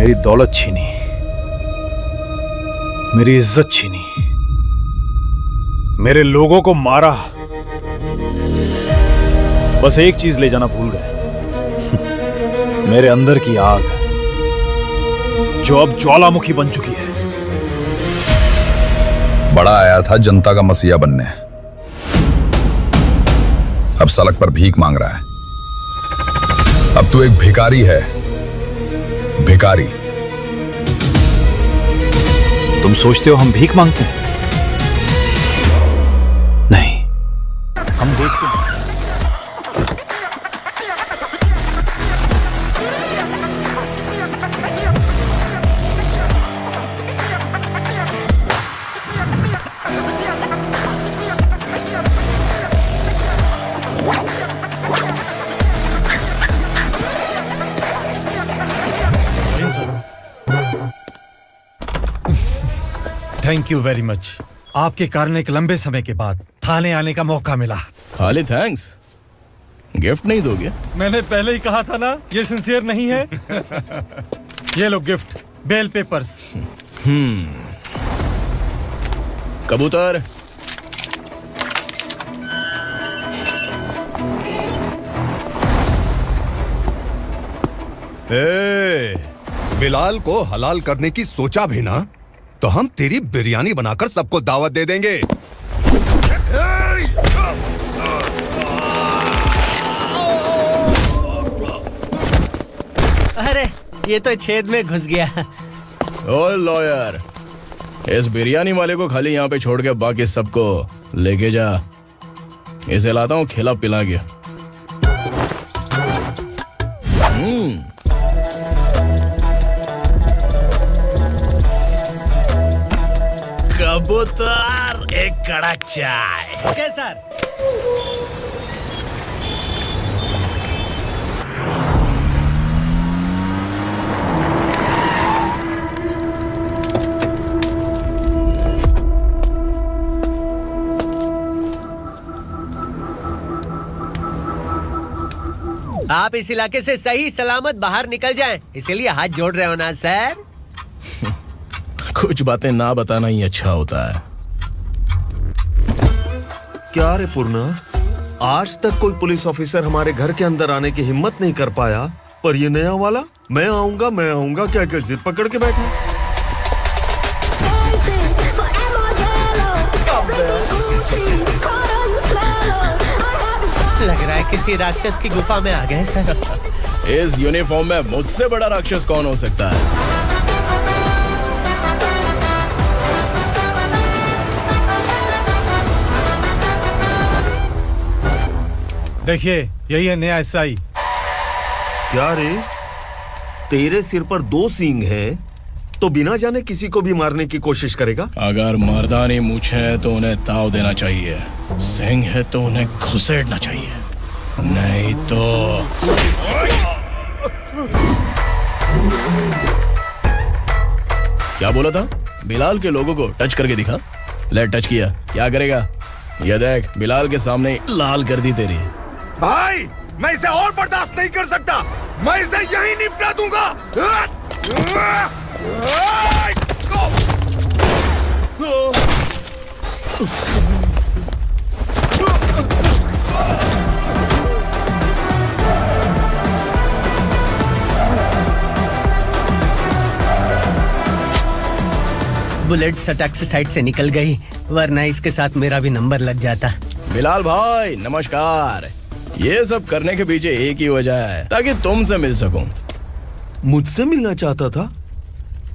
मेरी दौलत छीनी, मेरी इज्जत छीनी, मेरे लोगों को मारा। बस एक चीज ले जाना भूल गए, मेरे अंदर की आग, जो अब ज्वालामुखी बन चुकी है। बड़ा आया था जनता का मसीहा बनने, अब सड़क पर भीख मांग रहा है। अब तू एक भिखारी है, भिखारी। तुम सोचते हो हम भीख मांगते हैं? नहीं, हम देखते हैं। Thank you very much. आपके कारण एक लंबे समय के बाद थाने आने का मौका मिला। खाली थैंक्स, गिफ्ट नहीं दोगे? मैंने पहले ही कहा था ना, ये सिंसियर नहीं है। ये लो गिफ्ट, बेल पेपर्स। कबूतर। बिलाल को हलाल करने की सोचा भी ना, तो हम तेरी बिरयानी बनाकर सबको दावत दे देंगे। अरे ये तो छेद में घुस गया। ओ लॉयर, इस बिरयानी वाले को खाली यहाँ पे छोड़ के बाकी सबको लेके जा। इसे लाता हूँ खिला पिला के। कबूतर, एक कड़क चाय। Okay sir. आप इस इलाके से सही सलामत बाहर निकल जाएं, इसीलिए हाथ जोड़ रहे हो ना सर? कुछ बातें ना बताना ही अच्छा होता है। क्या रे पूर्णा, आज तक कोई पुलिस ऑफिसर हमारे घर के अंदर आने की हिम्मत नहीं कर पाया, पर ये नया वाला मैं आऊंगा क्या क्या जिद पकड़ के बैठा। लग रहा है किसी राक्षस की गुफा में आ गए सर। इस यूनिफॉर्म में मुझसे बड़ा राक्षस कौन हो सकता है? देखिए, यही है नया एसआई। क्या रे, तेरे सिर पर 2 सींग हैं, तो बिना जाने किसी को भी मारने की कोशिश करेगा? अगर मर्दानी मूंछ है तो उन्हें ताव देना चाहिए, सिंह है तो उन्हें घुसेड़ना चाहिए, नहीं तो। क्या बोला था? बिलाल के लोगों को टच करके दिखा। ले टच किया, क्या करेगा? ये देख, बिलाल के सामने लाल कर दी तेरी। भाई, मैं इसे और बर्दाश्त नहीं कर सकता, मैं इसे यहीं निपटा दूंगा। बुलेट सटक से साइड से निकल गई, वरना इसके साथ मेरा भी नंबर लग जाता। बिलाल भाई नमस्कार। ये सब करने के पीछे एक ही वजह है, ताकि तुमसे मिल सकूं। मुझसे मिलना चाहता था,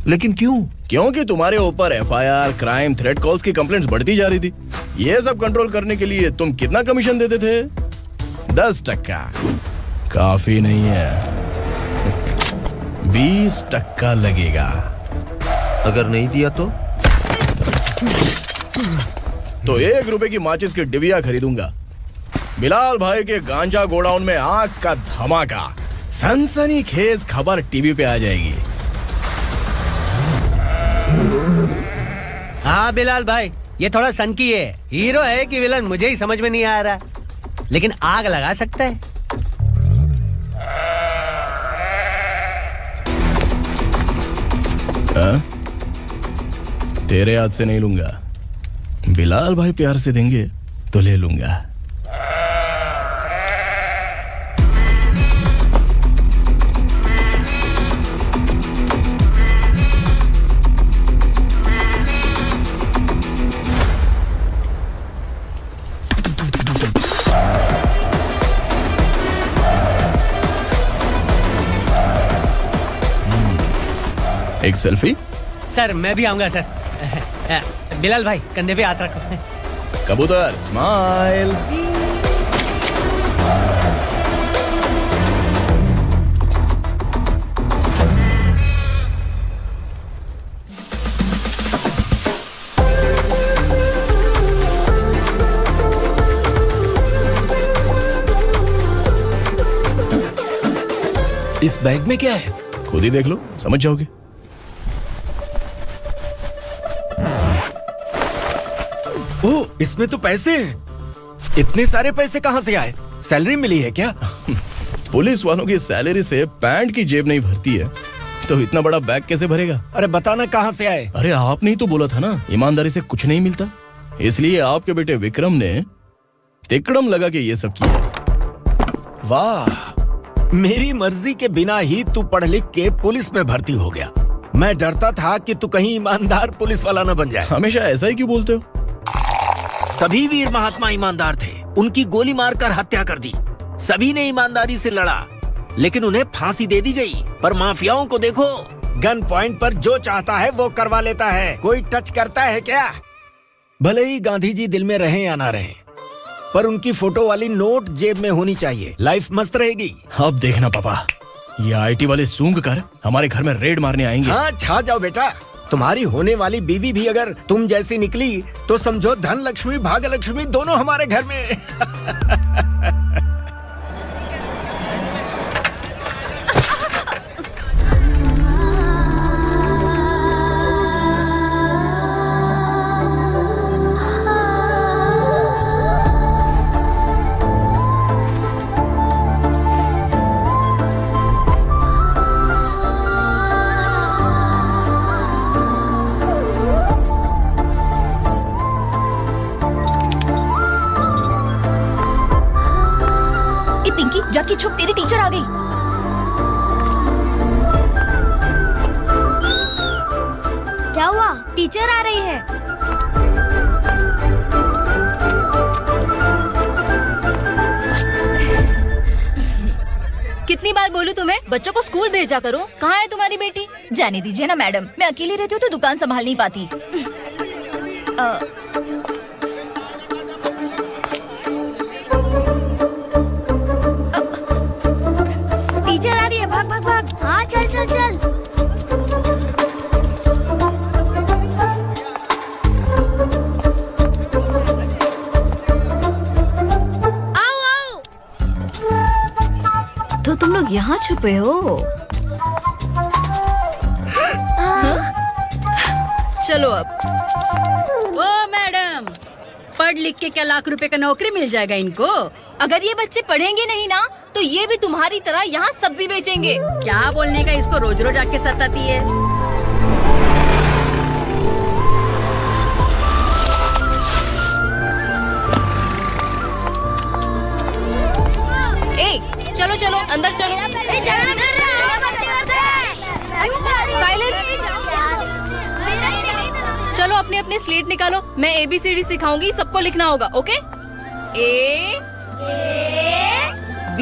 लेकिन क्यों? क्योंकि तुम्हारे ऊपर एफआईआर, क्राइम, थ्रेट कॉल्स की कंप्लेंट्स बढ़ती जा रही थी। ये सब कंट्रोल करने के लिए तुम कितना कमीशन देते थे? 10%। काफी नहीं है, 20% लगेगा। अगर नहीं दिया तो 1 रुपए की माचिस की डिबिया खरीदूंगा। बिलाल भाई के गांजा गोडाउन में आग का धमाका, सनसनीखेज खबर टीवी पे आ जाएगी। हाँ बिलाल भाई, ये थोड़ा सनकी है, हीरो है कि विलन मुझे ही समझ में नहीं आ रहा, लेकिन आग लगा सकता है। हाँ? तेरे हाथ से नहीं लूंगा, बिलाल भाई प्यार से देंगे तो ले लूंगा। एक सेल्फी। सर मैं भी आऊंगा सर। बिलाल भाई कंधे पे हाथ रखो। कबूतर स्माइल। इस बैग में क्या है? खुद ही देख लो, समझ जाओगे। ओह, इसमें तो पैसे हैं। इतने सारे पैसे कहां से आए? सैलरी मिली है क्या? पुलिस वालों की सैलरी से पैंट की जेब नहीं भरती है, तो इतना बड़ा बैग कैसे भरेगा? अरे बताना कहां से आए? अरे आपने ही तो बोला था ना, ईमानदारी से कुछ नहीं मिलता, इसलिए आपके बेटे विक्रम ने तिकड़म लगा के ये सब किया। वाह, मेरी मर्जी के बिना ही तू पढ़ लिख के पुलिस में भर्ती हो गया। मैं डरता था कि तू कहीं ईमानदार पुलिस वाला न बन जाए। हमेशा ऐसा ही क्यों बोलते हो? सभी वीर महात्मा ईमानदार थे, उनकी गोली मारकर हत्या कर दी। सभी ने ईमानदारी से लड़ा, लेकिन उन्हें फांसी दे दी गई। पर माफियाओं को देखो, गन पॉइंट पर जो चाहता है वो करवा लेता है। कोई टच करता है क्या? भले ही गांधी जी दिल में रहे या ना रहे, पर उनकी फोटो वाली नोट जेब में होनी चाहिए। लाइफ मस्त रहेगी। अब देखना पापा, ये आईटी वाले सूंघ कर हमारे घर में रेड मारने आएंगे। हाँ, छा जाओ बेटा। तुम्हारी होने वाली बीवी भी अगर तुम जैसी निकली तो समझो धन लक्ष्मी भाग्य लक्ष्मी दोनों हमारे घर में। जाके छुप, तेरी टीचर आ गई। क्या हुआ? टीचर आ रही है। कितनी बार बोलूं तुम्हें, बच्चों को स्कूल भेजा करो। कहाँ है तुम्हारी बेटी? जाने दीजिए ना मैडम, मैं अकेली रहती हूँ तो दुकान संभाल नहीं पाती। टीचर आ रही है, भाग भाग भाग। हाँ चल चल चल। आओ आओ। तो तुम लोग यहाँ छुपे हो? चलो अब। ओ मैडम, पढ़ लिख के क्या लाख रुपए का नौकरी मिल जाएगा इनको? अगर ये बच्चे पढ़ेंगे नहीं ना तो ये भी तुम्हारी तरह यहाँ सब्जी बेचेंगे। क्या बोलने का, इसको रोज रोज आके सताती है। ए, चलो चलो अंदर चलो। चलो अपने अपने स्लेट निकालो, मैं ABCD सिखाऊंगी, सबको लिखना होगा। ओके? A B।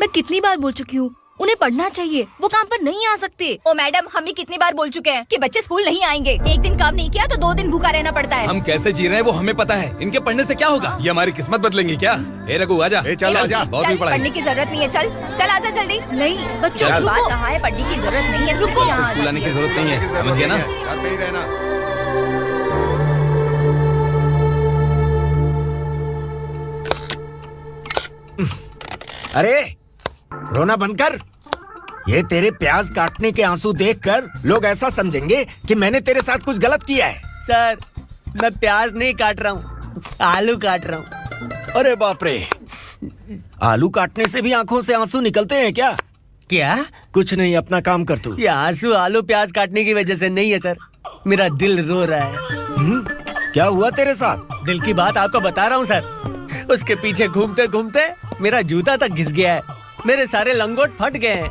मैं कितनी बार बोल चुकी हूँ, उन्हें पढ़ना चाहिए, वो काम पर नहीं आ सकते। ओ मैडम, हम भी कितनी बार बोल चुके हैं कि बच्चे स्कूल नहीं आएंगे। एक दिन काम नहीं किया तो 2 दिन भूखा रहना पड़ता है। हम कैसे जी रहे हैं वो हमें पता है, इनके पढ़ने से क्या होगा? ये हमारी किस्मत बदलेंगी क्या? ए रघु आजा। चल आजा। बहुत भी पढ़ाई। पढ़ने की जरूरत नहीं है, चल चल आजा जल्दी। नहीं बच्चों बात रुको। कहाँ है, पढ़ने की जरूरत नहीं है। रुको, यहाँ आ स्कूल आने की जरूरत नहीं है, समझ गया ना? घर पे ही रहना। अरे रोना बंद कर। ये तेरे प्याज काटने के आंसू देखकर लोग ऐसा समझेंगे कि मैंने तेरे साथ कुछ गलत किया है। सर मैं प्याज नहीं काट रहा हूँ, आलू काट रहा हूँ। अरे बाप रे, आलू काटने से भी आंखों से आंसू निकलते हैं क्या? क्या? कुछ नहीं, अपना काम कर तू। ये आंसू आलू प्याज काटने की वजह से नहीं है सर, मेरा दिल रो रहा है। क्या हुआ तेरे साथ? दिल की बात आपको बता रहा हूँ सर। उसके पीछे घूमते घूमते मेरा जूता तक घिस गया है, मेरे सारे लंगोट फट गए हैं,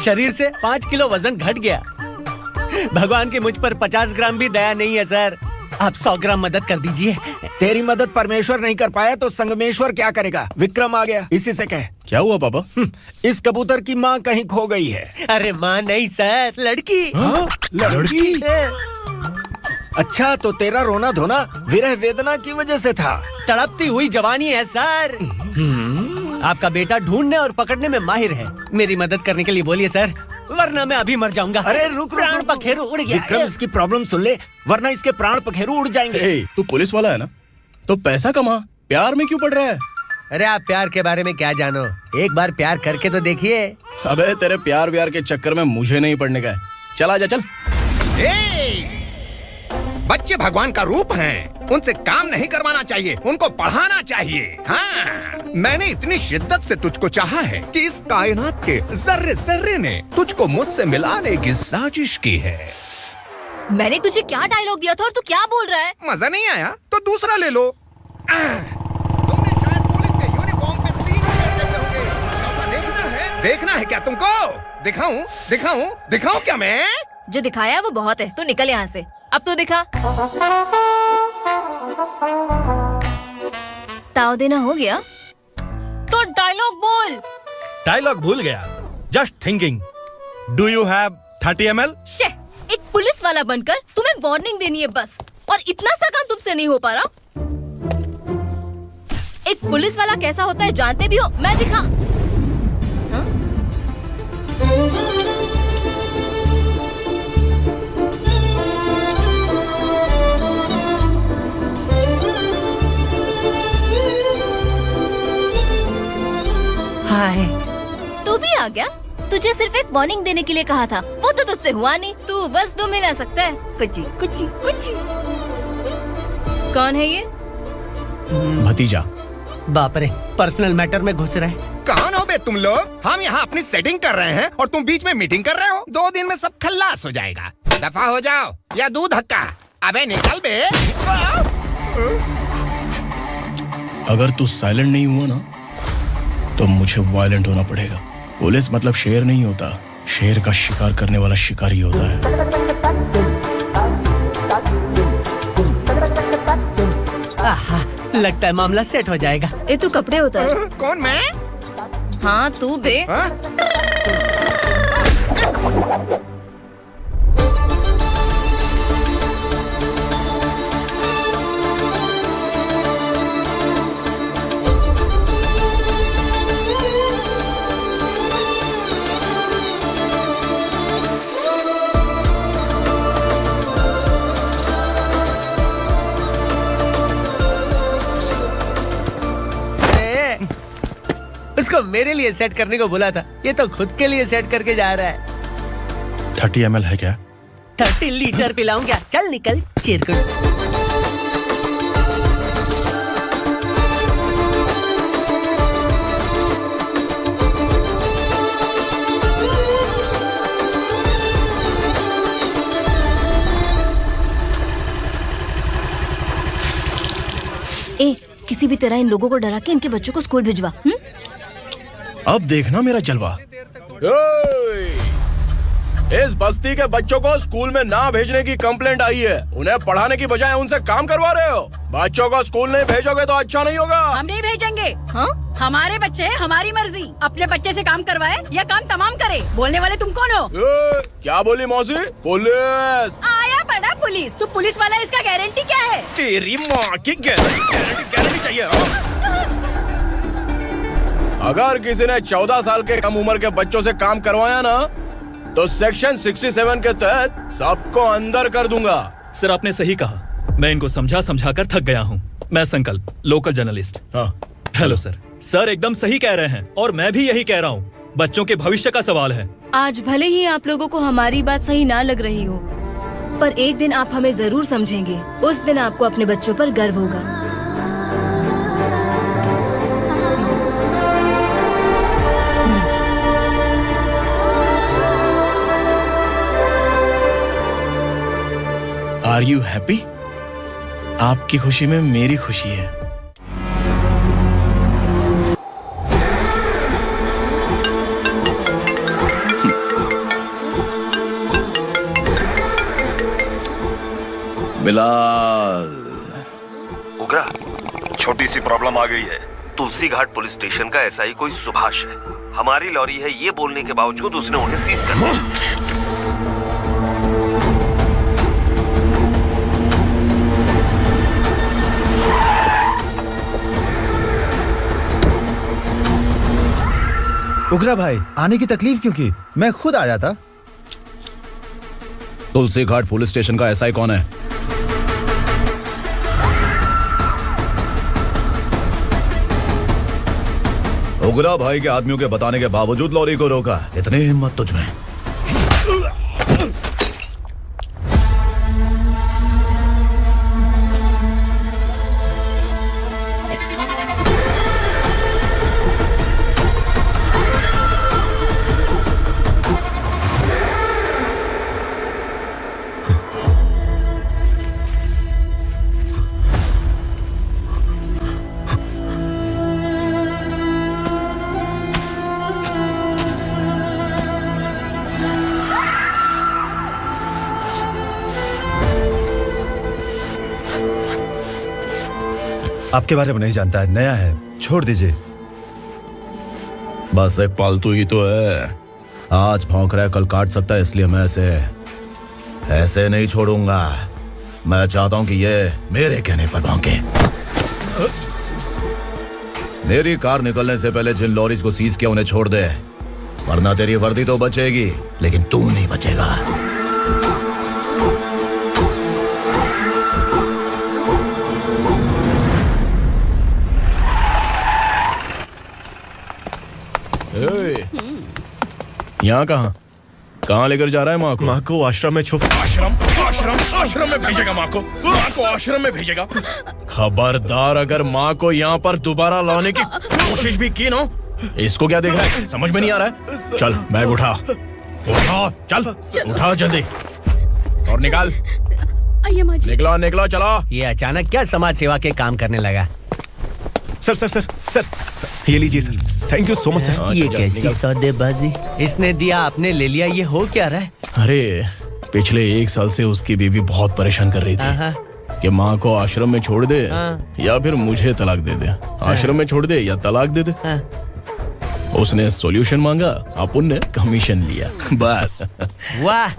शरीर से 5 किलो वजन घट गया। भगवान की मुझ पर 50 ग्राम भी दया नहीं है सर, आप 100 ग्राम मदद कर दीजिए। तेरी मदद परमेश्वर नहीं कर पाया तो संगमेश्वर क्या करेगा? विक्रम आ गया, इसी से कह। क्या हुआ पापा? इस कबूतर की माँ कहीं खो गई है। अरे माँ नहीं सर, लड़की। लड़की? अच्छा, तो तेरा रोना धोना विरह वेदना की वजह से था। तड़पती हुई जवानी है सर। आपका बेटा ढूंढने और पकड़ने में माहिर है, मेरी मदद करने के लिए बोलिए सर, वरना मैं अभी मर जाऊंगा। अरे रुक, प्राण पखेरु उड़ गया। विक्रम, इसकी प्रॉब्लम सुन ले, वरना इसके प्राण पखेरु उड़ जाएंगे। तू पुलिस वाला है ना, तो पैसा कमा, प्यार में क्यों पड़ रहा है? अरे आप प्यार के बारे में क्या जानो, एक बार प्यार करके तो देखिए। अबे तेरे प्यार व्यार के चक्कर में मुझे नहीं पड़ने का है। चल आजा चल। बच्चे भगवान का रूप हैं, उनसे काम नहीं करवाना चाहिए, उनको पढ़ाना चाहिए। हाँ, मैंने इतनी शिद्दत से तुझको चाहा है कि इस कायनात के जर्रे जर्रे ने तुझको मुझसे मिलाने की साजिश की है। मैंने तुझे क्या डायलॉग दिया था और तू क्या बोल रहा है? मजा नहीं आया तो दूसरा ले लो। तुमने शायद पुलिस के यूनिफॉर्म पे 3 शेर देखे होंगे। देखना है क्या तुमको? दिखाऊं दिखाऊं दिखाऊं क्या मैं? जो दिखाया है वो बहुत है, तू निकल यहाँ से। अब तू दिखा। ताव देना हो गया तो डायलॉग बोल। डायलॉग भूल गया। Just thinking, do you have 30 ml? शे, एक पुलिस वाला बनकर तुम्हें वार्निंग देनी है बस, और इतना सा काम तुमसे नहीं हो पा रहा। एक पुलिस वाला कैसा होता है जानते भी हो? मैं दिखा। हाँ? हाय, तू भी आ गया? तुझे सिर्फ एक वार्निंग देने के लिए कहा था, वो तो तुझसे हुआ नहीं। तू बस दुम हिला सकता है। कुची कुची कुची। कौन है ये? भतीजा। बाप रे, पर्सनल मैटर में घुस रहे। कौन हो बे तुम लोग? हम यहाँ अपनी सेटिंग कर रहे हैं और तुम बीच में मीटिंग कर रहे हो। 2 दिन में सब खल्लास हो जाएगा। दफा हो जाओ या दूध हक्का। अबे निकल बे। अगर तू साइलेंट नहीं हुआ ना तो मुझे वायलेंट होना पड़ेगा। पुलिस मतलब शेर नहीं होता, शेर का शिकार करने वाला शिकारी होता है। आहा, लगता है मामला सेट हो जाएगा। ये तू कपड़े उतार। कौन मैं? हाँ तू बे। हाँ? उसको मेरे लिए सेट करने को बोला था, ये तो खुद के लिए सेट करके जा रहा है। 30 ml है क्या? 30 लीटर पिलाऊं क्या? चल निकल चिरकुट। ए, किसी भी तरह इन लोगों को डरा के इनके बच्चों को स्कूल भिजवा। अब देखना मेरा जलवा। इस बस्ती के बच्चों को स्कूल में ना भेजने की कंप्लेंट आई है। उन्हें पढ़ाने की बजाय उनसे काम करवा रहे हो। बच्चों को स्कूल नहीं भेजोगे तो अच्छा नहीं होगा। हम नहीं भेजेंगे। हाँ? हमारे बच्चे हमारी मर्जी। अपने बच्चे से काम करवाए या काम तमाम करे। बोलने वाले तुम कौन हो? क्या बोली मौसी? पुलिस आया पड़ा पुलिस। तू पुलिस वाला, इसका गारंटी क्या है? तेरी माँ की गारंटी चाहिए। अगर किसी ने 14 साल के कम उम्र के बच्चों से काम करवाया ना तो सेक्शन 67 के तहत सबको अंदर कर दूंगा। सर आपने सही कहा, मैं इनको समझा कर थक गया हूँ। मैं संकल्प, लोकल जर्नलिस्ट। हाँ। Hello sir. सर एकदम सही कह रहे हैं और मैं भी यही कह रहा हूँ। बच्चों के भविष्य का सवाल है। आज भले ही आप लोगों को हमारी बात सही ना लग रही हो, पर एक दिन आप हमें जरूर समझेंगे। उस दिन आपको अपने बच्चों पर गर्व होगा। Are you happy? आपकी खुशी में मेरी खुशी है। बिलाल। उगरा, छोटी सी प्रॉब्लम आ गई है। तुलसी घाट पुलिस स्टेशन का एसआई कोई सुभाष है। हमारी लॉरी है ये बोलने के बावजूद उसने उन्हें सीज कर दिया। उगरा भाई, आने की तकलीफ क्यों की? मैं खुद आ जाता। तुलसी घाट पुलिस स्टेशन का एसआई कौन है? उगरा भाई के आदमियों के बताने के बावजूद लॉरी को रोका। इतनी हिम्मत तुझमें? आपके बारे में नहीं जानता है, नया है, छोड़ दीजिए। बस एक पालतू ही तो है। आज भौंक रहा है, कल काट सकता है, इसलिए मैं ऐसे नहीं छोड़ूंगा। मैं चाहता हूं कि ये मेरे कहने पर भौंके। मेरी कार निकलने से पहले जिन लॉरीज को सीज किया उन्हें छोड़ दे, वरना तेरी वर्दी तो बचेगी लेकिन तू नहीं बचेगा। यहाँ कहाँ लेकर जा रहा है माँ को? माँ को आश्रम में छुप। आश्रम में भेजेगा माँ को? माँ को आश्रम में भेजेगा? खबरदार, अगर माँ को यहाँ पर दोबारा लाने की कोशिश भी की ना, इसको क्या देख रहा है? समझ में नहीं आ रहा है? चल बैग उठा, चल उठा जल्दी और निकाल। निकला चला। ये अचानक क्या समाज सेवा के काम करने लगा? सर, ये लीजिए sir. Thank you so much sir. ये कैसी सौदेबाजी? इसने दिया, आपने ले लिया, ये हो क्या रहा है? अरे पिछले 1 साल से उसकी बीवी बहुत परेशान कर रही थी कि माँ को आश्रम में छोड़ दे या फिर मुझे तलाक दे दे। आश्रम में छोड़ दे या तलाक दे दे। उसने सॉल्यूशन मांगा, अपन ने कमीशन लिया, बस। वाह,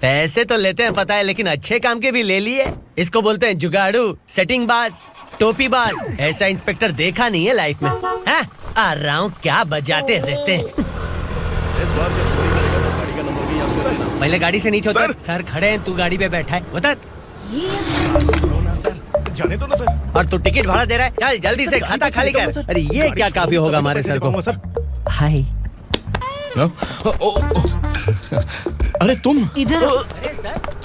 पैसे तो लेते हैं पता है, लेकिन अच्छे काम के भी ले लिए। इसको बोलते हैं जुगाड़ू, सेटिंग बाज, टोपी बाज। ऐसा इंस्पेक्टर देखा नहीं है लाइफ में। हाँ? आ रहा हूँ, क्या बजाते रहते हैं। पहले गाड़ी से नीचे उतर। सर खड़े हैं, तू गाड़ी पे बैठा है, उतर। जाने दो ना सर। और तू टिकट भाड़ा दे रहा है? चल जल्दी से खाता खाली कर। अरे ये क्या काफी होगा हमारे सर को? हाय। अरे तुम इधर।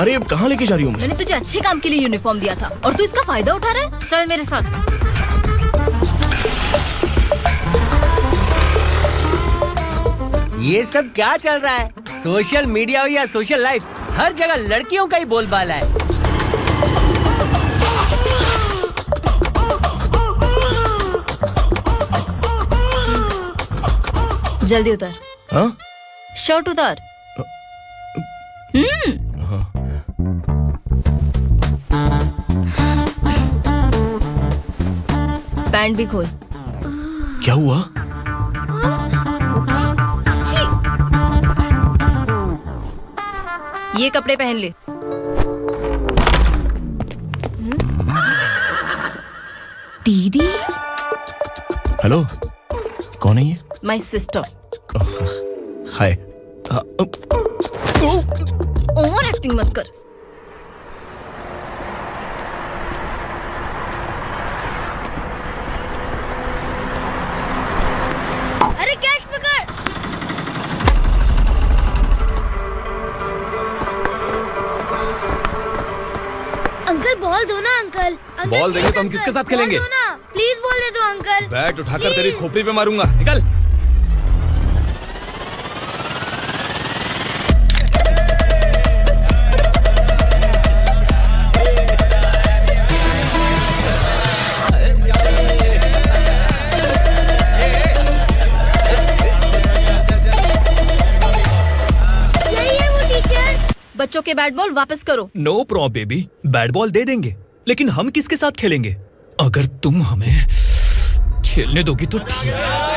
अरे अब कहाँ लेके जा रही हो मुझे? मैंने तुझे अच्छे काम के लिए यूनिफॉर्म दिया था और तू इसका फायदा उठा रहा है। चल मेरे साथ। ये सब क्या चल रहा है? सोशल मीडिया हो या सोशल लाइफ, हर जगह लड़कियों का ही बोलबाला है। जल्दी उतर। हाँ? शर्ट उतार। पैंट भी खोल। क्या हुआ? ये कपड़े पहन ले। दीदी। हेलो, कौन है ये? My sister. Hi. Over acting मत कर। अरे कैच पकड़। अंकल बॉल दो ना अंकल। बॉल देंगे तो हम किसके साथ खेलेंगे? प्लीज बॉल दे दो अंकल। बैट उठाकर तेरी खोपड़ी पे मारूंगा, निकल। बच्चों के बैट बॉल वापस करो। No problem baby, bat ball दे देंगे, लेकिन हम किसके साथ खेलेंगे? अगर तुम हमें खेलने दोगी तो ठीक है।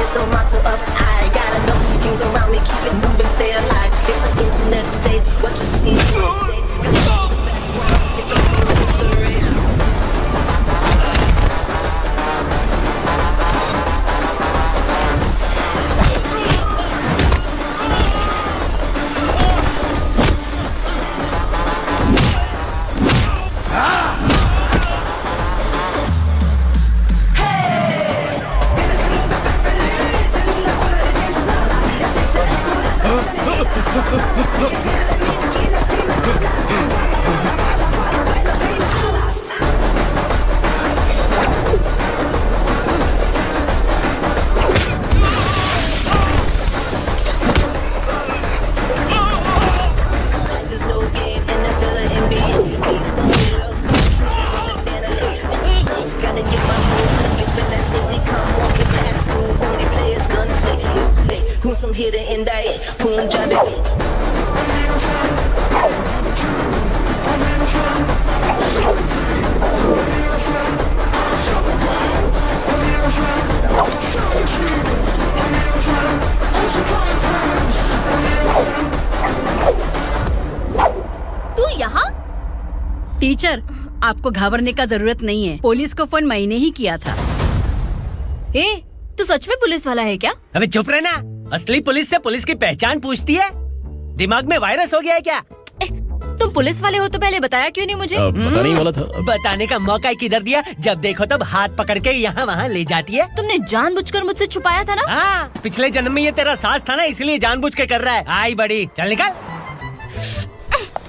The motto of I got enough things around me, keep it moving, stay alive. It's an internet state, what you see, you say. From here to end it, Punjabi. तू यहाँ? टीचर, आपको घबराने का जरूरत नहीं है। पुलिस को phone मैंने ही किया था। ए, तू सच में पुलिस वाला है क्या? अबे चुप रहना। असली पुलिस से पुलिस की पहचान पूछती है? दिमाग में वायरस हो गया है क्या? तुम पुलिस वाले हो तो पहले बताया क्यों नहीं मुझे? बताने ही वाला था। बताने का मौका किधर दिया? जब देखो तब हाथ पकड़ के यहाँ वहाँ ले जाती है। तुमने जानबूझकर मुझसे छुपाया था ना? हाँ, पिछले जन्म में ये तेरा सास था ना, इसलिए जानबूझ के कर रहा है। आई बड़ी, चल निकल।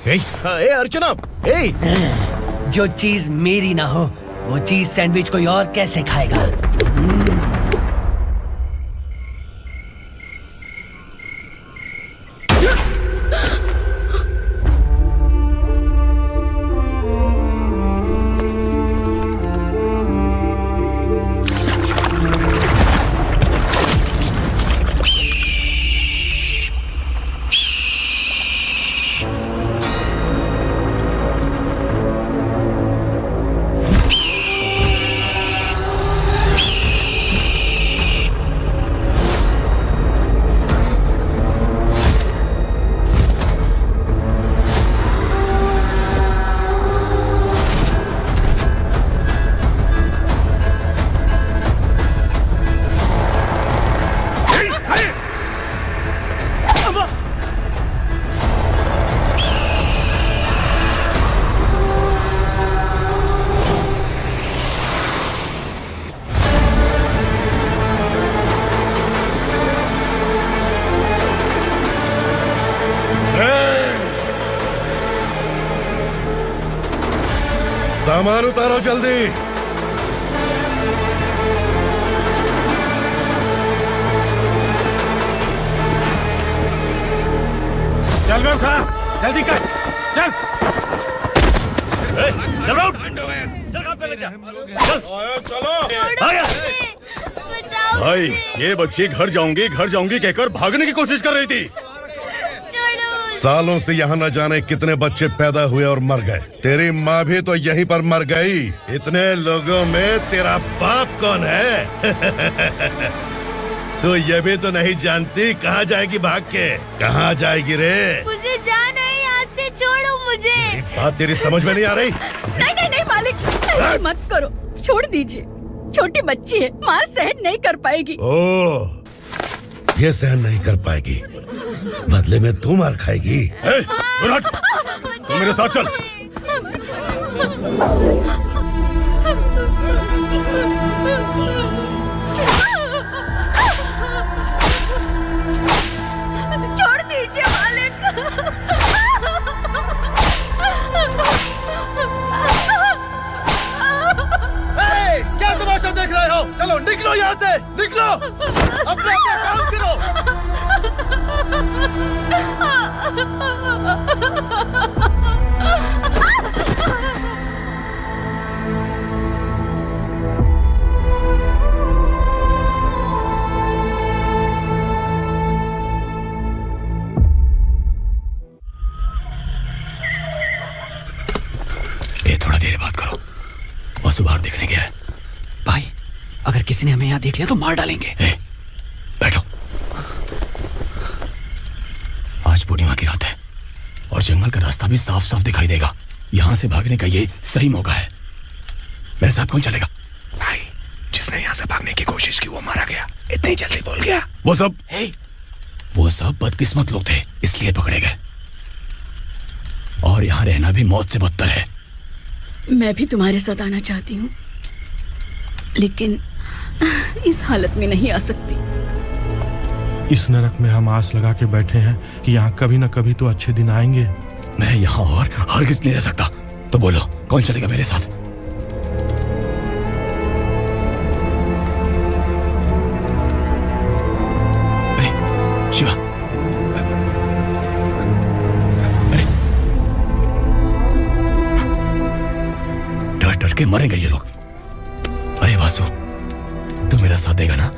ए अर्चना, ए! जो चीज मेरी ना हो, वो चीज सैंडविच कोई और कैसे खाएगा? सामान उतारो जल्दी। चल बे उठा, जल्दी कर, चल। चल राउंड, चलो। भाई, ये बच्ची घर जाऊंगी कहकर भागने की कोशिश कर रही थी। सालों से यहाँ न जाने कितने बच्चे पैदा हुए और मर गए। तेरी माँ भी तो यहीं पर मर गई। इतने लोगों में तेरा बाप कौन है? तो ये भी तो नहीं जानती कहाँ जाएगी भाग के? कहाँ जाएगी रे? मुझे जाना है, यहाँ से छोड़ो मुझे। बात तेरी समझ में नहीं आ रही? नहीं मालिक, ऐसे मत करो, छोड़ दीजिए। छोटी बच्ची है, माँ सहन नहीं कर पाएगी। ओह, ये सहन नहीं कर पाएगी, बदले में तू मार खाएगी। तू मेरे साथ चल। छोड़ दीजिए मालिक। क्या तमाशा देख रहे हो? चलो चलो निकलो यहाँ से, निकलो, अपना अपना काम करो। ये थोड़ा देर बात करो, बस बाहर देखने गया है। भाई, अगर किसी ने हमें यहाँ देख लिया तो मार डालेंगे। बैठो। आज पूर्णिमा की रात है और जंगल का रास्ता भी साफ साफ दिखाई देगा। यहाँ से भागने का ये सही मौका है। मेरे साथ कौन चलेगा? भाई, जिसने यहाँ से भागने की कोशिश की वो मारा गया। इतनी जल्दी बोल गया। वो सब बदकिस्मत लोग थे, इसलिए पकड़े गए। और यहाँ रहना भी मौत से बदतर है। मैं भी तुम्हारे साथ आना चाहती हूँ, लेकिन इस हालत में नहीं आ सकती। इस नरक में हम आस लगा के बैठे हैं कि यहाँ कभी न कभी तो अच्छे दिन आएंगे। मैं यहाँ और हरगिज़ नहीं रह सकता। तो बोलो, कौन चलेगा मेरे साथ? अरे शिवा, अरे डर डर के मरेंगे ये लोग। अरे वासु, तू मेरा साथ देगा ना?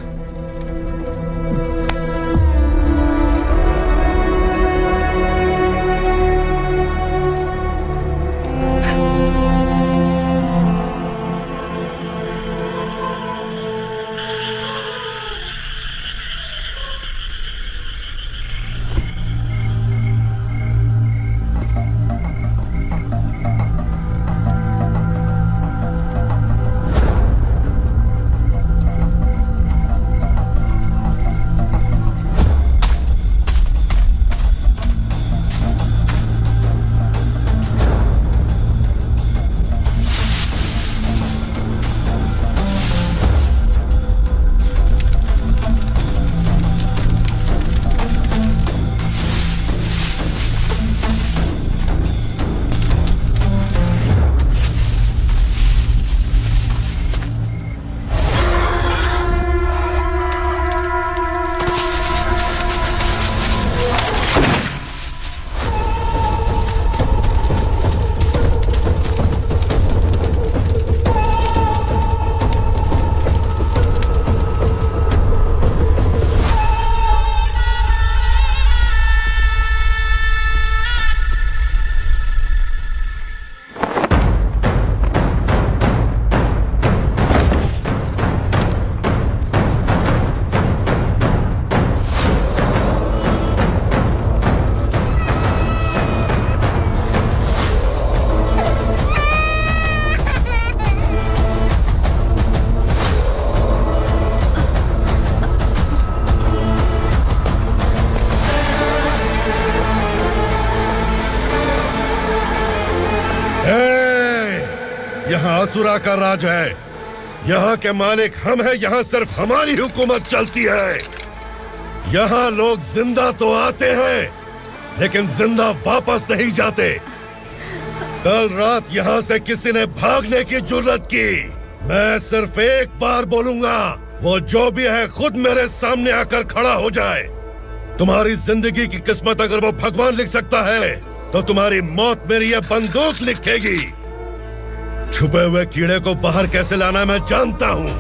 यहाँ असुरा का राज है। यहाँ के मालिक हम हैं। यहाँ सिर्फ हमारी हुकूमत चलती है। यहाँ लोग जिंदा तो आते हैं लेकिन जिंदा वापस नहीं जाते। कल रात यहाँ से किसी ने भागने की जुर्रत की, मैं सिर्फ एक बार बोलूंगा, वो जो भी है खुद मेरे सामने आकर खड़ा हो जाए। तुम्हारी जिंदगी की किस्मत अगर वो भगवान लिख सकता है तो तुम्हारी मौत मेरी ये बंदूक लिखेगी। छुपे हुए कीड़े को बाहर कैसे लाना मैं जानता हूँ।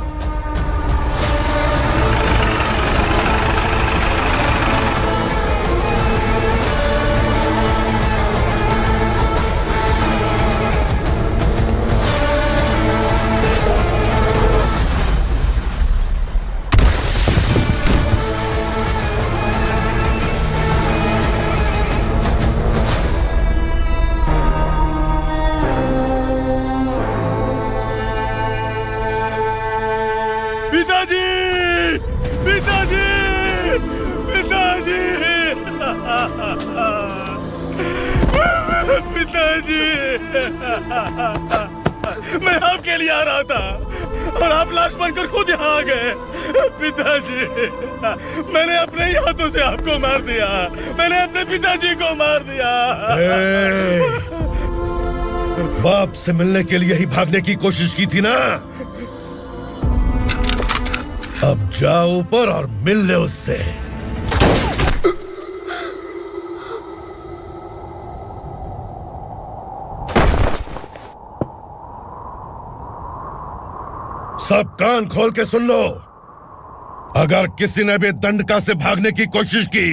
मैं आपके लिए आ रहा था और आप लाश बनकर खुद यहाँ आ गए। पिताजी, मैंने अपने ही हाथों से आपको मार दिया। मैंने अपने पिताजी को मार दिया। बाप से मिलने के लिए ही भागने की कोशिश की थी ना? अब जाओ ऊपर और मिल ले उससे। सब कान खोल के सुन लो। अगर किसी ने भी दंडका से भागने की कोशिश की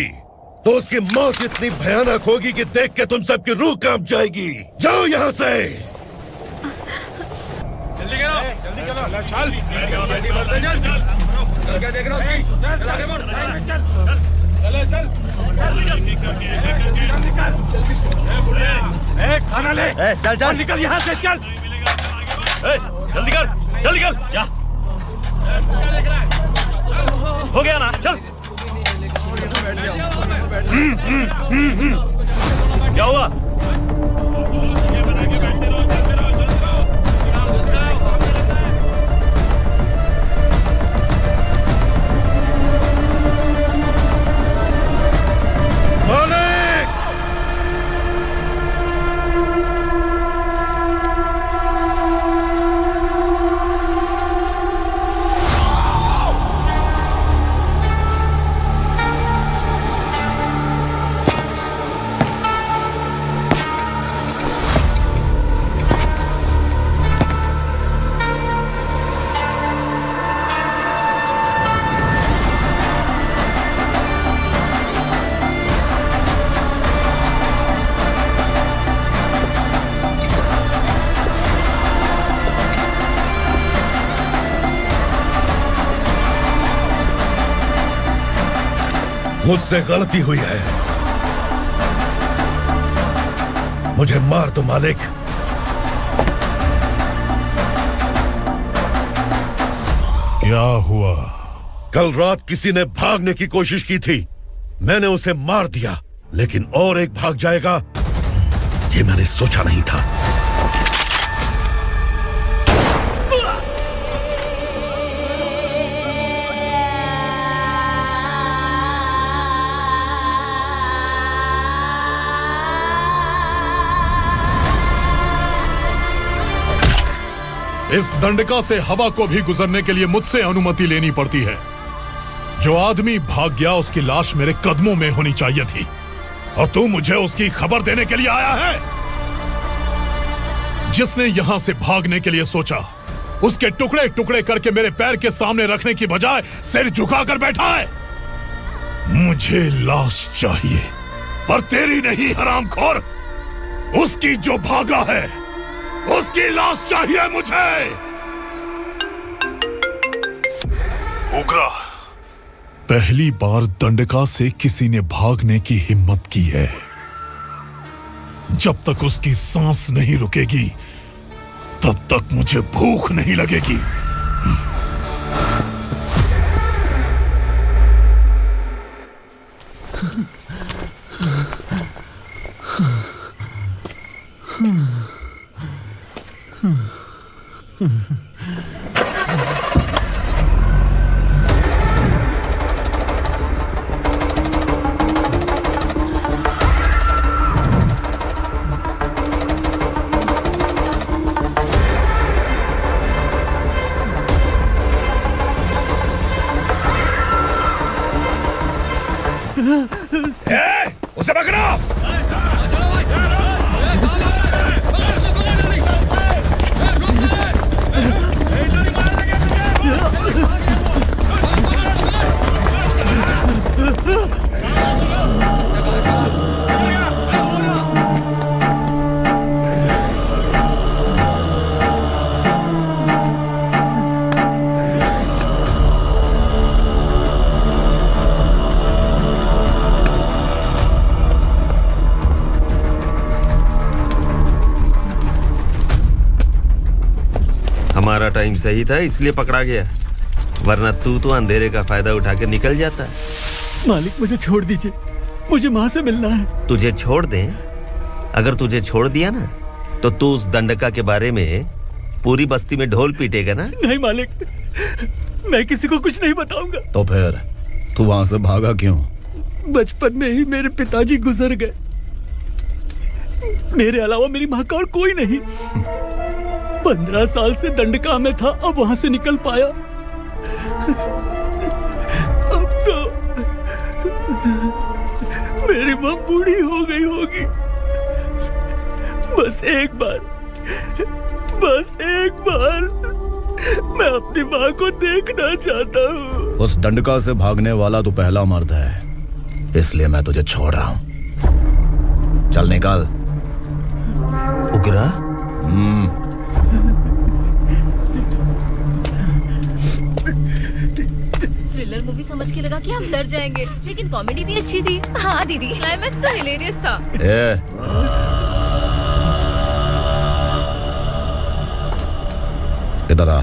तो उसकी मौत इतनी भयानक होगी कि देख के तुम सबकी रूह कांप जाएगी। जाओ यहाँ से। जल्दी करो, जल्दी करो, चल, जल्दी बढ़ते चल, चल, क्या देख रहा है? चल आगे बढ़, चल, चल, चल, खाना ले, चल, चल, निकल यहाँ से, चल, जल्दी कर, जल्दी कर, जा, हो गया ना, चल, क्या हुआ? मुझसे गलती हुई है, मुझे मार दो मालिक। क्या हुआ? कल रात किसी ने भागने की कोशिश की थी, मैंने उसे मार दिया, लेकिन और एक भाग जाएगा ये मैंने सोचा नहीं था। इस दंडका से हवा को भी गुजरने के लिए मुझसे अनुमति लेनी पड़ती है। जो आदमी भाग गया उसकी लाश मेरे कदमों में होनी चाहिए थी, और तू मुझे उसकी खबर देने के लिए आया है। जिसने यहां से भागने के लिए सोचा उसके टुकड़े टुकड़े करके मेरे पैर के सामने रखने की बजाय सिर झुकाकर बैठा है। मुझे लाश चाहिए, पर तेरी नहीं हरामखोर, उसकी जो भागा है उसकी लाश चाहिए मुझे। उग्रा, पहली बार दंडका से किसी ने भागने की हिम्मत की है। जब तक उसकी सांस नहीं रुकेगी तब तक मुझे भूख नहीं लगेगी। उसे पकड़ो। हमारा टाइम सही था इसलिए पकड़ा गया, वरना तू तो अंधेरे का फायदा उठा के निकल जाता। मालिक मुझे छोड़ दीजिए, मुझे माँ से मिलना है। तुझे छोड़ दें? अगर तुझे छोड़ दिया ना तो तू उस दंडका के बारे में पूरी बस्ती में ढोल पीटेगा ना। नहीं मालिक, मैं किसी को कुछ नहीं बताऊंगा। तो फिर तू वहां से भागा क्यों? बचपन में ही मेरे पिताजी गुजर गए, मेरे अलावा मेरी माँ का और कोई नहीं। 15 साल से दंडका में था, अब वहां से निकल पाया। माँ बूढ़ी हो गई होगी। बस एक बार मैं अपनी माँ को देखना चाहता हूँ। उस डंडका से भागने वाला तो पहला मर्द है, इसलिए मैं तुझे छोड़ रहा हूँ। चल निकल। उग्रा? थ्रिलर मूवी समझ के लगा कि हम डर जाएंगे, लेकिन कॉमेडी भी अच्छी थी। हाँ दीदी, क्लाइमैक्स तो हिलेरियस था। इधर आ।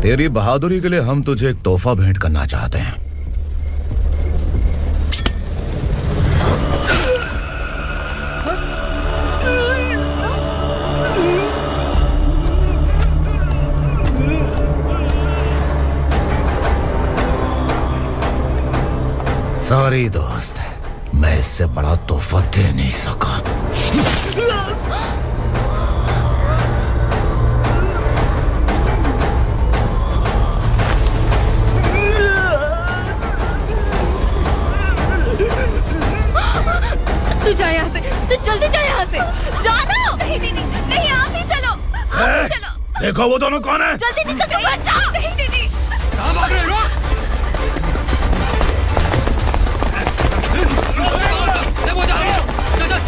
तेरी बहादुरी के लिए हम तुझे एक तोहफा भेंट करना चाहते हैं। सॉरी दोस्त, मैं इससे बड़ा तोहफा दे नहीं सका। तू जा यहाँ से, तू जल्दी जा यहाँ से, जाना। नहीं दीदी, नहीं आप ही चलो, आप ही चलो। देखो वो दोनों कौन है? जल्दी निकल के मत जाओ। नहीं दीदी, कहाँ भाग रहे हो? वो जा रही है। चल चल।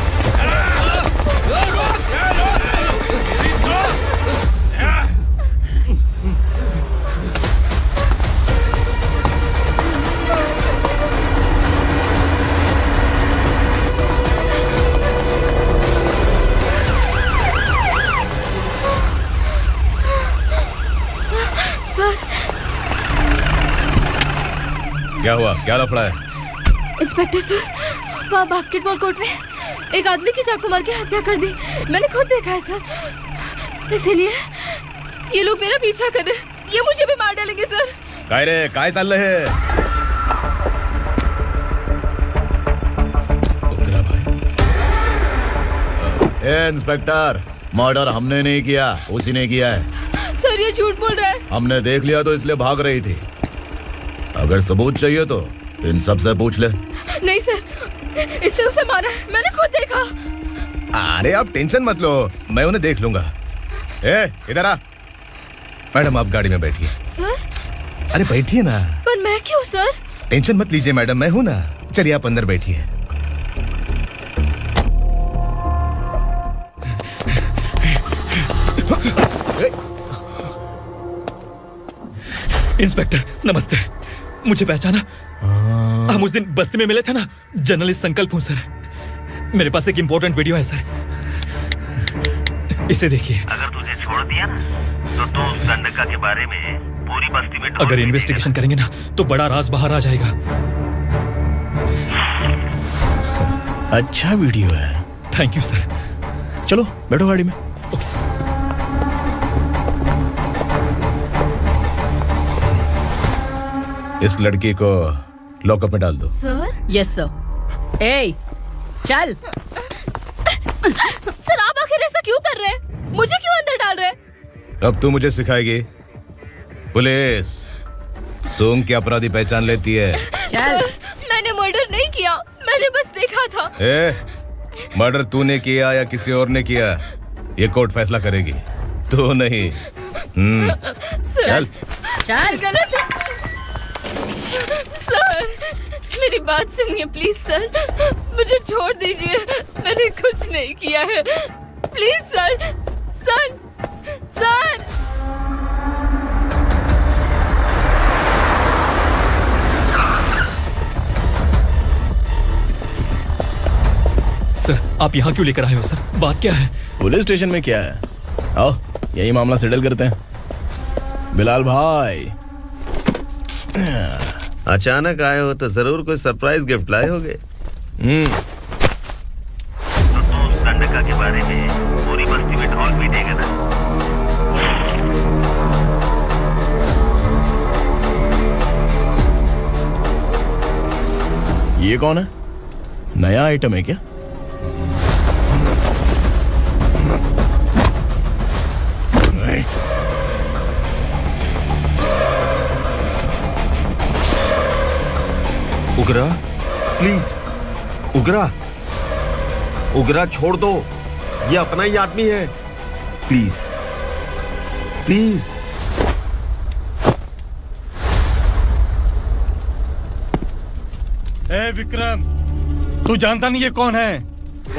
सर। क्या हुआ? क्या लफड़ा है? इंस्पेक्टर सर, वहाँ बास्केटबॉल कोर्ट में एक आदमी की चाकू मार के हत्या कर दी। मैंने खुद देखा है सर, इसीलिए ये लोग मेरा पीछा कर रहे हैं। ये मुझे भी मार डालेंगे सर। काय रे, काय चाललंय हे? उग्रा भाई। ए इंस्पेक्टर, मर्डर हमने नहीं किया, उसी ने किया है। सर ये झूठ बोल रहा है। हमने देख लिया तो इसलिए भाग रही थी। अगर सबूत चाहिए तो इन सब से पूछ ले। नहीं सर, इसने उसे मारा है, मैंने खुद देखा। अरे आप टेंशन मत लो, मैं उन्हें देख लूंगा। ए, इधर आ। मैडम आप गाड़ी में बैठिए। सर? अरे बैठिए ना। पर मैं क्यों सर? टेंशन मत लीजिए मैडम, मैं हूं ना। चलिए आप अंदर बैठिए। इंस्पेक्टर नमस्ते, मुझे पहचाना? हम उस दिन बस्ती में मिले थे ना। जर्नलिस्ट संकल्प हूँ सर। मेरे पास एक इम्पोर्टेंट वीडियो है सर, इसे देखिए। अगर तुझे छोड़ दिया ना तो तू उस डंडका के बारे में पूरी बस्ती में अगर इन्वेस्टिगेशन करेंगे ना तो बड़ा राज बाहर आ जाएगा। अच्छा वीडियो है। Thank you sir. चलो बैठो गाड़ी में। इस लड़की को लॉकअप में डाल दो। सर? Yes sir. ए चल। सर आप आखिर ऐसा क्यों कर रहे हैं? मुझे क्यों अंदर डाल रहे हैं? अब तू मुझे सिखाएगी? पुलिस सूंघ के अपराधी पहचान लेती है। चल। मैंने मर्डर नहीं किया, मैंने बस देखा था। मर्डर तूने किया या किसी और ने किया, ये कोर्ट फैसला करेगी, तू नहीं। चल चल। गलत है सर, मेरी बात सुनिए प्लीज सर, मुझे छोड़ दीजिए, मैंने कुछ नहीं किया है। Please sir, sir, sir. Sir आप यहाँ क्यों लेकर आए हो सर? बात क्या है? पुलिस स्टेशन में क्या है? आओ यही मामला सेटल करते हैं। बिलाल भाई अचानक आए हो तो जरूर कोई सरप्राइज गिफ्ट लाए होगे। तो तू उस डंडका के बारे में पूरी बस्ती में ढोल पीटेगा ना? ये कौन है? नया आइटम है क्या? उगरा, प्लीज उगरा, उगरा छोड़ दो, ये अपना ही आदमी है, प्लीज प्लीज। ए विक्रम, तू जानता नहीं ये कौन है?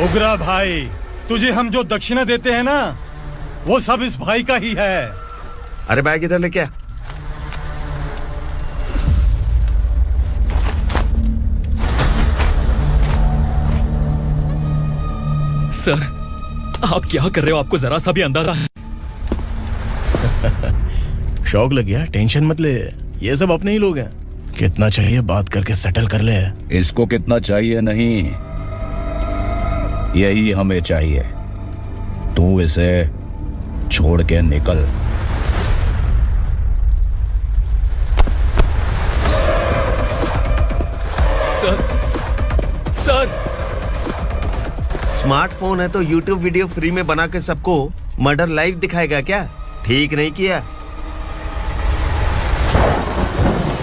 उगरा भाई। तुझे हम जो दक्षिणा देते हैं ना, वो सब इस भाई का ही है। अरे बैग इधर लेके आ। सर, आप क्या कर रहे हो? आपको जरा सा भी अंदाजा है? शौक लग गया? टेंशन मत ले, ये सब अपने ही लोग हैं। कितना चाहिए बात करके सेटल कर ले। इसको कितना चाहिए नहीं, यही हमें चाहिए। तू इसे छोड़ के निकल। सर, स्मार्टफोन है तो YouTube वीडियो फ्री में बना के सबको मर्डर लाइव दिखाएगा क्या? ठीक नहीं किया।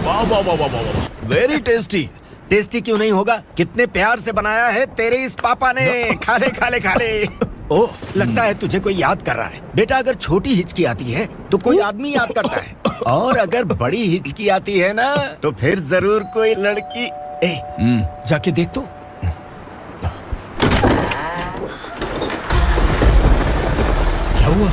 वाह वाह वाह वाह वाह, वेरी टेस्टी। टेस्टी क्यों नहीं होगा? कितने प्यार से बनाया है तेरे इस पापा ने। खा ले खा ले खा ले। ओह, लगता है तुझे कोई याद कर रहा है। बेटा, अगर छोटी हिचकी आती है तो कोई आदमी याद करता है, और अगर बड़ी हिचकी आती है ना तो फिर जरूर कोई लड़की। जाके देख तो। क्या हुआ?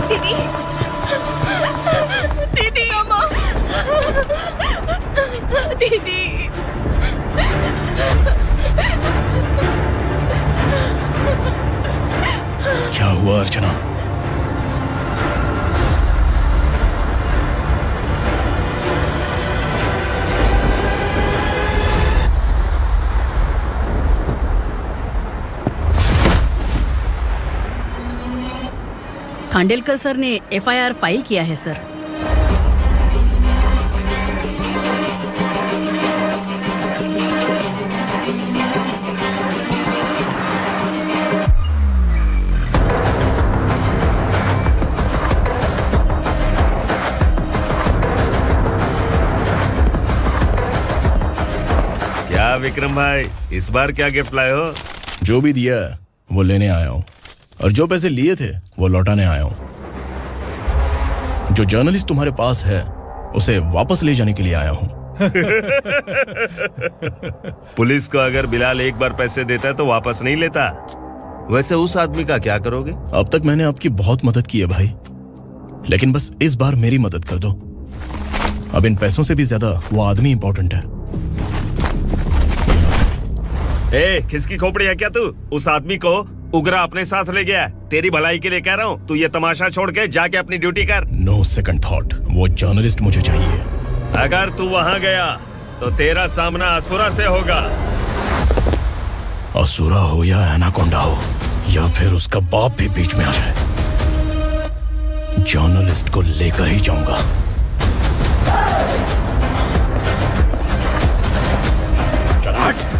दीदी, दीदी, अम्मा, दीदी। क्या हुआ अर्चना? खांडेलकर सर ने एफआईआर फाइल किया है सर। क्या विक्रम भाई, इस बार क्या गिफ्ट लाए हो? जो भी दिया वो लेने आया हूं, और जो पैसे लिए थे वो लौटाने आया हूं। जो जर्नलिस्ट तुम्हारे पास है उसे वापस ले जाने के लिए आया हूं। पुलिस को अगर बिलाल एक बार पैसे देता है तो वापस नहीं लेता। वैसे उस आदमी का क्या करोगे? अब तक मैंने आपकी बहुत मदद की है भाई, लेकिन बस इस बार मेरी मदद कर दो। अब इन पैसों से भी ज्यादा वो आदमी इंपॉर्टेंट है। खिसकी खोपड़ी है क्या तू? उस आदमी को उगरा अपने साथ ले गया। तेरी भलाई के लिए कह रहा हूँ, तू ये तमाशा छोड़ के जाके अपनी ड्यूटी कर। नो सेकंड थॉट, वो जर्नलिस्ट मुझे चाहिए। अगर तू वहां गया तो तेरा सामना असुरा से होगा। असुरा हो या एनाकोंडा हो, या फिर उसका बाप भी बीच में आ जाए, जर्नलिस्ट को लेकर ही जाऊंगा। चल हट।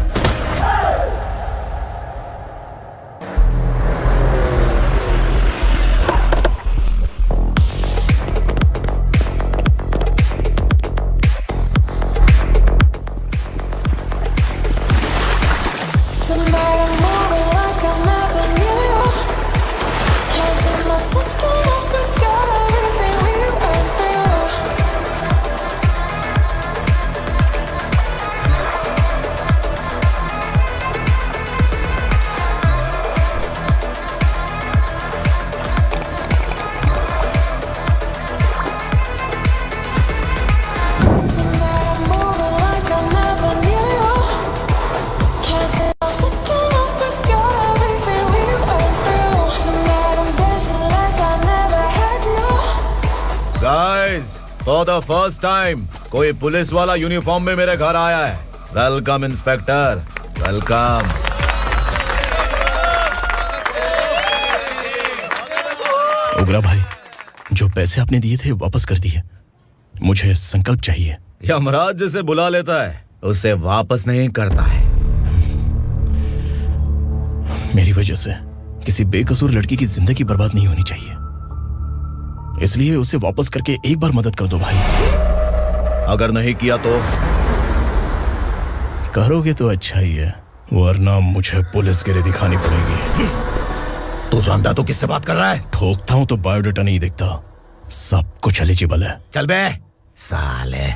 फॉर द फर्स्ट टाइम कोई पुलिस वाला यूनिफॉर्म में मेरे घर आया है। Welcome inspector, welcome. उग्रा भाई, जो पैसे आपने दिए थे वापस कर दिए। मुझे संकल्प चाहिए। यमराज जिसे बुला लेता है उसे वापस नहीं करता है। मेरी वजह से किसी बेकसूर लड़की की जिंदगी बर्बाद नहीं होनी चाहिए, इसलिए उसे वापस करके एक बार मदद कर दो भाई। अगर नहीं किया तो? करोगे तो अच्छा ही है, वरना मुझे पुलिस गिरी दिखानी पड़ेगी। तू जानता तो किससे बात कर रहा है? ठोकता हूं तो बायोडाटा नहीं दिखता, सब कुछ एलिजिबल है। चल बे साले।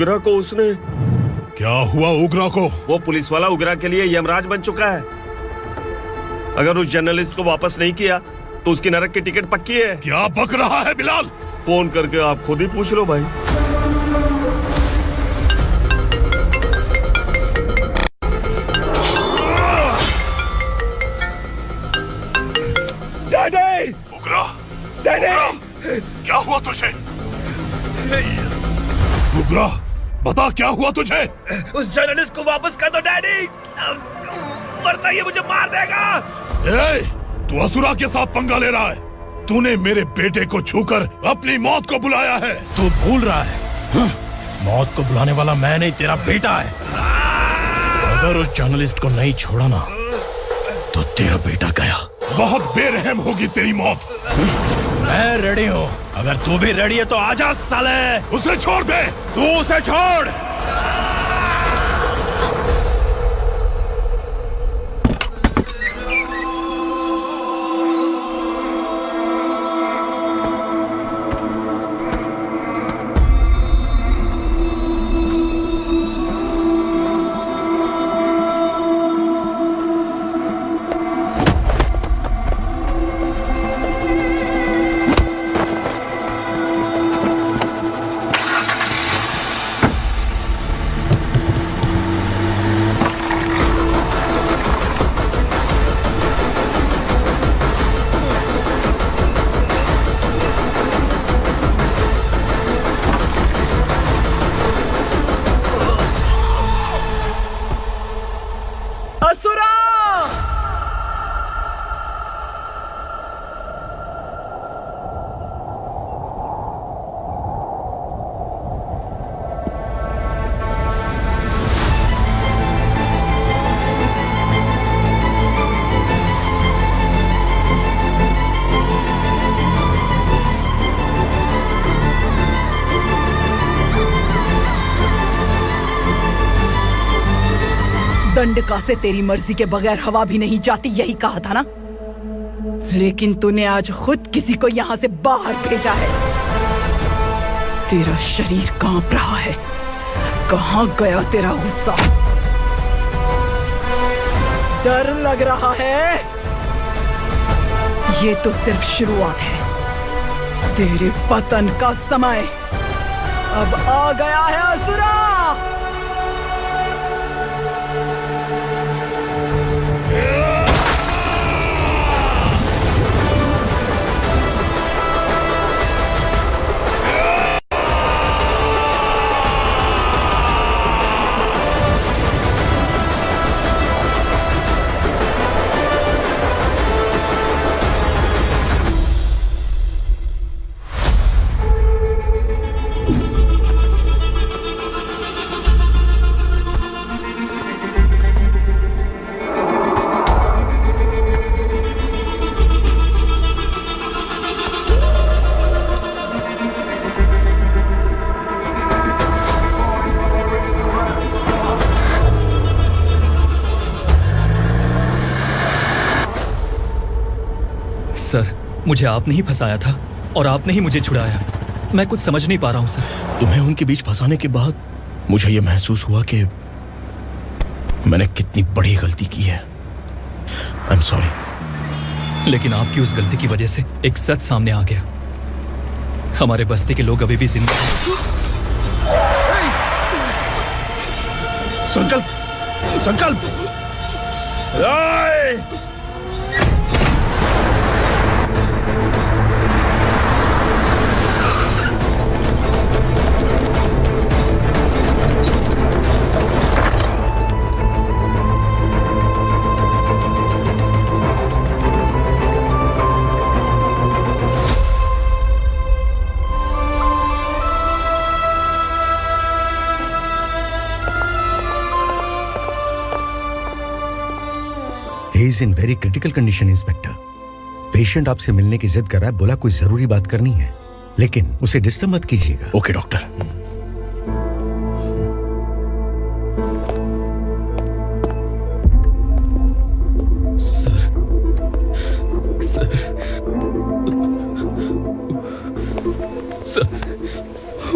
उग्रा को उसने। क्या हुआ उग्रा को? वो पुलिस वाला उग्रा के लिए यमराज बन चुका है। अगर उस जर्नलिस्ट को वापस नहीं किया तो उसकी नरक की टिकट पक्की है। क्या बक रहा है बिलाल? फोन करके आप खुद ही पूछ लो भाई। डैडी! उग्रा! डैडी! क्या हुआ तुझे? उग्रा, बता क्या हुआ तुझे? उस जर्नलिस्ट को वापस कर दो डैडी, वरना ये मुझे मार देगा। ए, तू असुरा के साथ पंगा ले रहा है। तूने मेरे बेटे को छूकर अपनी मौत को बुलाया है। तू भूल रहा है, मौत को बुलाने वाला मैं नहीं, तेरा बेटा है। अगर उस जर्नलिस्ट को नहीं छोड़ा ना तो तेरा बेटा गया। बहुत बेरहम होगी तेरी मौत। मैं रेडी हूँ, अगर तू भी रेडी है तो आजा साले। उसे छोड़ दे। तू उसे छोड़। दंडका से तेरी मर्जी के बगैर हवा भी नहीं जाती, यही कहा था ना? लेकिन तूने आज खुद किसी को यहाँ से बाहर भेजा है। तेरा शरीर कांप रहा है। कहाँ गया तेरा गुस्सा? डर लग रहा है? ये तो सिर्फ शुरुआत है। तेरे पतन का समय अब आ गया है असुरा। सर, मुझे आपने ही फंसाया था और आपने ही मुझे छुड़ाया। मैं कुछ समझ नहीं पा रहा हूँ सर। तुम्हें उनके बीच फंसाने के बाद मुझे यह महसूस हुआ कि मैंने कितनी बड़ी गलती की है। I am sorry. लेकिन आपकी उस गलती की वजह से एक सच सामने आ गया। हमारे बस्ती के लोग अभी भी जिंदा हैं। संकल्प, संकल्प। He is in very critical condition, inspector. Patient आपसे मिलने की जिद कर रहा है, बोला कोई जरूरी बात करनी है, लेकिन उसे डिस्टर्ब मत कीजिएगा। Okay doctor. सर,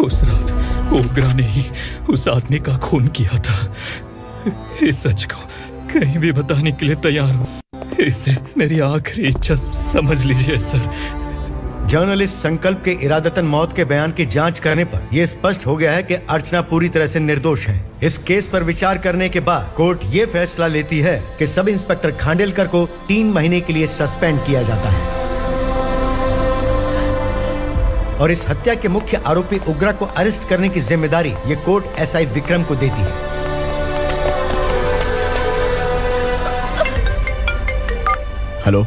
उस रात वो उग्रा ने ही उस आदमी का खून किया था। इस सच को कहीं भी बताने के लिए तैयार हूँ। इसे मेरी आखिरी इच्छा समझ लीजिए सर। जर्नलिस्ट संकल्प के इरादतन मौत के बयान की जांच करने पर यह स्पष्ट हो गया है कि अर्चना पूरी तरह से निर्दोष है। इस केस पर विचार करने के बाद कोर्ट ये फैसला लेती है कि सब इंस्पेक्टर खांडेलकर को 3 महीने के लिए सस्पेंड किया जाता है और इस हत्या के मुख्य आरोपी उग्रा को अरेस्ट करने की जिम्मेदारी ये कोर्ट एसआई विक्रम को देती है। हेलो,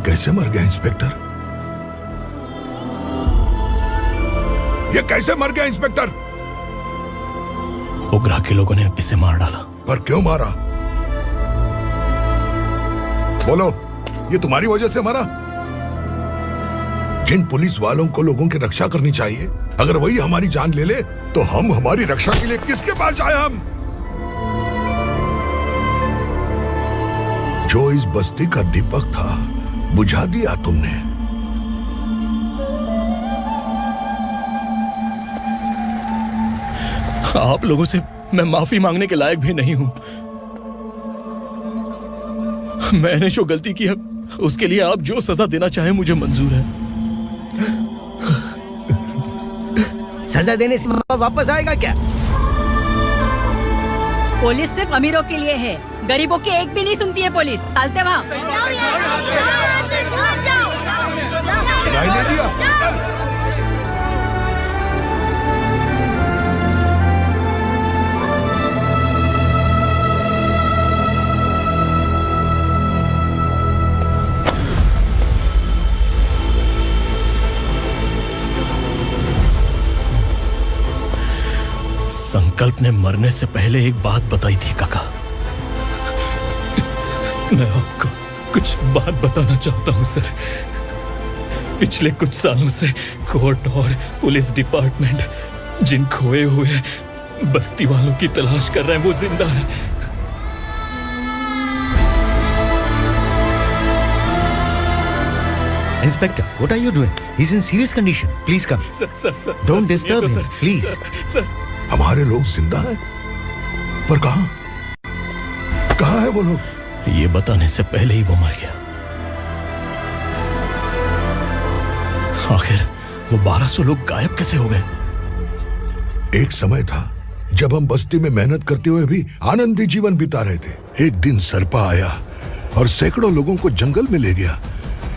कैसे मर गया इंस्पेक्टर? ये कैसे मर गया इंस्पेक्टर? उग्रा के लोगों ने इसे मार डाला। पर क्यों मारा? बोलो, ये तुम्हारी वजह से मरा? जिन पुलिस वालों को लोगों की रक्षा करनी चाहिए, अगर वही हमारी जान ले ले तो हम हमारी रक्षा के लिए किसके पास जाए? हम जो इस बस्ती का दीपक था बुझा दिया तुमने। आप लोगों से मैं माफी मांगने के लायक भी नहीं हूं। मैंने जो गलती की है उसके लिए आप जो सजा देना चाहें मुझे मंजूर है। सजा देने से वापस आएगा क्या? पुलिस सिर्फ अमीरों के लिए है, गरीबों की एक भी नहीं सुनती है पुलिस। चलते वहाँ। सुनाई नहीं दिया? संकल्प ने मरने से पहले एक बात बताई थी काका। मैं आपको कुछ बात बताना चाहता हूं सर। पिछले कुछ सालों से कोर्ट और पुलिस डिपार्टमेंट जिन खोए हुए बस्ती वालों की तलाश कर रहे हैं वो जिंदा है। Inspector, what are you doing? He's in serious condition. Please come. Sir, Don't disturb him, please. Sir, हमारे लोग जिंदा हैं? पर कहां? कहां है वो लोग? ये बताने से पहले ही वो मर गया। आखिर वो 1200 लोग गायब कैसे हो गए? एक समय था जब हम बस्ती में मेहनत करते हुए भी आनंदी जीवन बिता रहे थे। एक दिन सरपा आया और सैकड़ों लोगों को जंगल में ले गया,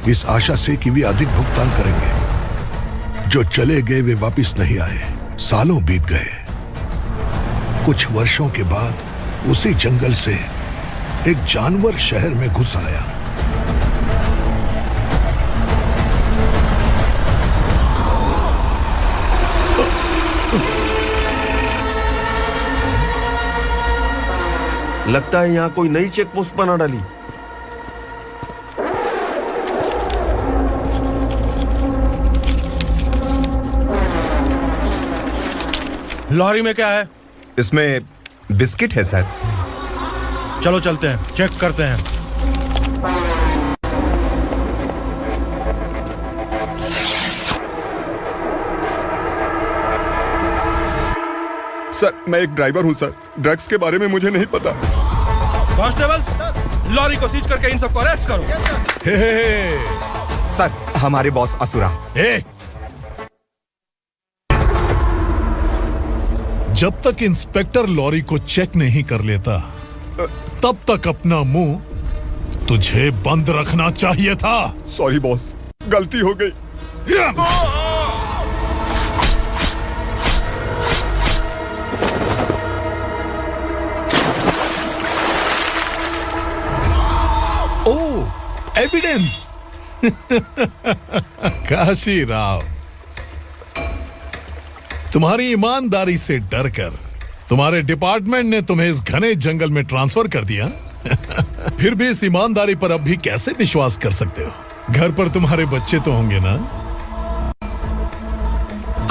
इस आशा से कि वे अधिक भुगतान करेंगे। जो चले गए वे वापस नहीं आए। सालों बीत गए। कुछ वर्षों के बाद उसी जंगल से एक जानवर शहर में घुस आया। लगता है यहाँ कोई नई चेक पोस्ट बना डाली। लॉरी में क्या है? इसमें बिस्किट है सर। चलो चलते हैं, चेक करते हैं। सर, मैं एक ड्राइवर हूं सर। ड्रग्स के बारे में मुझे नहीं पता। कांस्टेबल, लॉरी को सीज करके इन सबको अरेस्ट करो। सर, हमारे बॉस असुरा। जब तक इंस्पेक्टर लॉरी को चेक नहीं कर लेता तब तक अपना मुंह तुझे बंद रखना चाहिए था। सॉरी बॉस, गलती हो गई। एविडेंस। काशी राव, तुम्हारी ईमानदारी से डरकर तुम्हारे डिपार्टमेंट ने तुम्हें इस घने जंगल में ट्रांसफर कर दिया। फिर भी इस ईमानदारी पर अब भी कैसे विश्वास कर सकते हो? घर पर तुम्हारे बच्चे तो होंगे ना?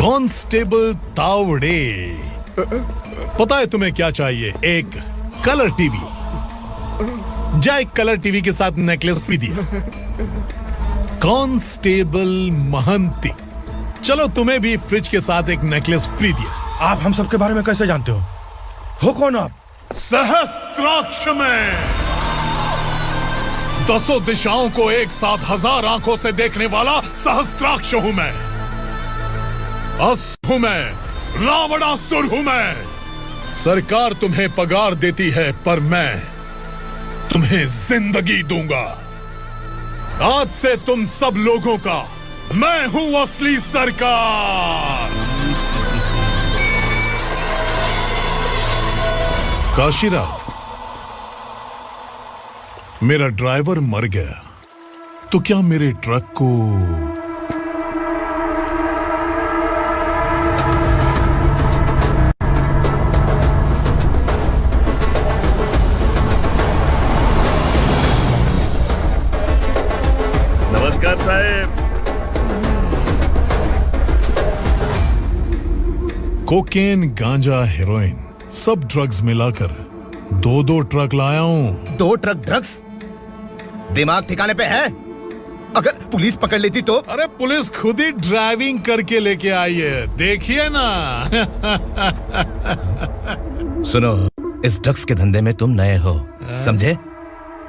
कांस्टेबल तावड़े, पता है तुम्हें क्या चाहिए? एक कलर टीवी। जा एक कलर टीवी के साथ नेकलेस भी दिया। कांस्टेबल महंती, चलो तुम्हें भी फ्रिज के साथ एक नेकलेस फ्री दिया। आप हम सबके बारे में कैसे जानते हो कौन आप? सहस्त्राक्ष में 10 दिशाओं को एक साथ 1000 आंखों से देखने वाला सहस्त्राक्ष हूं मैं। असुर हूं मैं, रावणासुर हूं मैं। सरकार तुम्हें पगार देती है पर मैं तुम्हें जिंदगी दूंगा। आज से तुम सब लोगों का मैं हूं असली सरकार। काशीराव, मेरा ड्राइवर मर गया तो क्या मेरे ट्रक को नमस्कार साहब। कोकेन, गांजा, हेरोइन सब ड्रग्स मिलाकर 2 ट्रक लाया हूं। 2 ट्रक ड्रग्स? दिमाग ठिकाने पे है? अगर पुलिस पकड़ लेती तो? अरे पुलिस खुद ही ड्राइविंग करके लेके आई है, देखिए ना। सुनो, इस ड्रग्स के धंधे में तुम नए हो, समझे?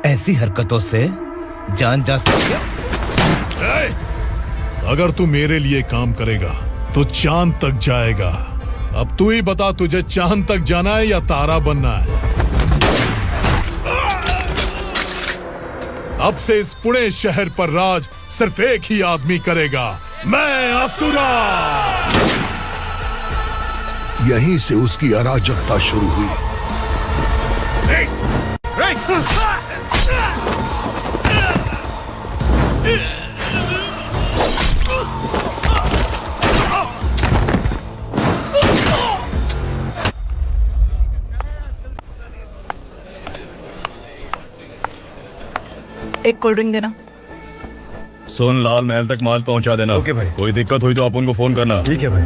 ऐसी हरकतों से जान जा सकती है। अगर तू मेरे लिए काम करेगा तो चांद तक जाएगा। अब तू ही बता, तुझे चांद तक जाना है या तारा बनना है? अब से इस पुणे शहर पर राज सिर्फ एक ही आदमी करेगा, मैं असुरा। यहीं से उसकी अराजकता शुरू हुई। एक कोल्ड ड्रिंक देना। सोन लाल महल तक माल पहुंचा देना। ओके भाई। कोई दिक्कत हुई तो अपन को फोन करना। ठीक है भाई।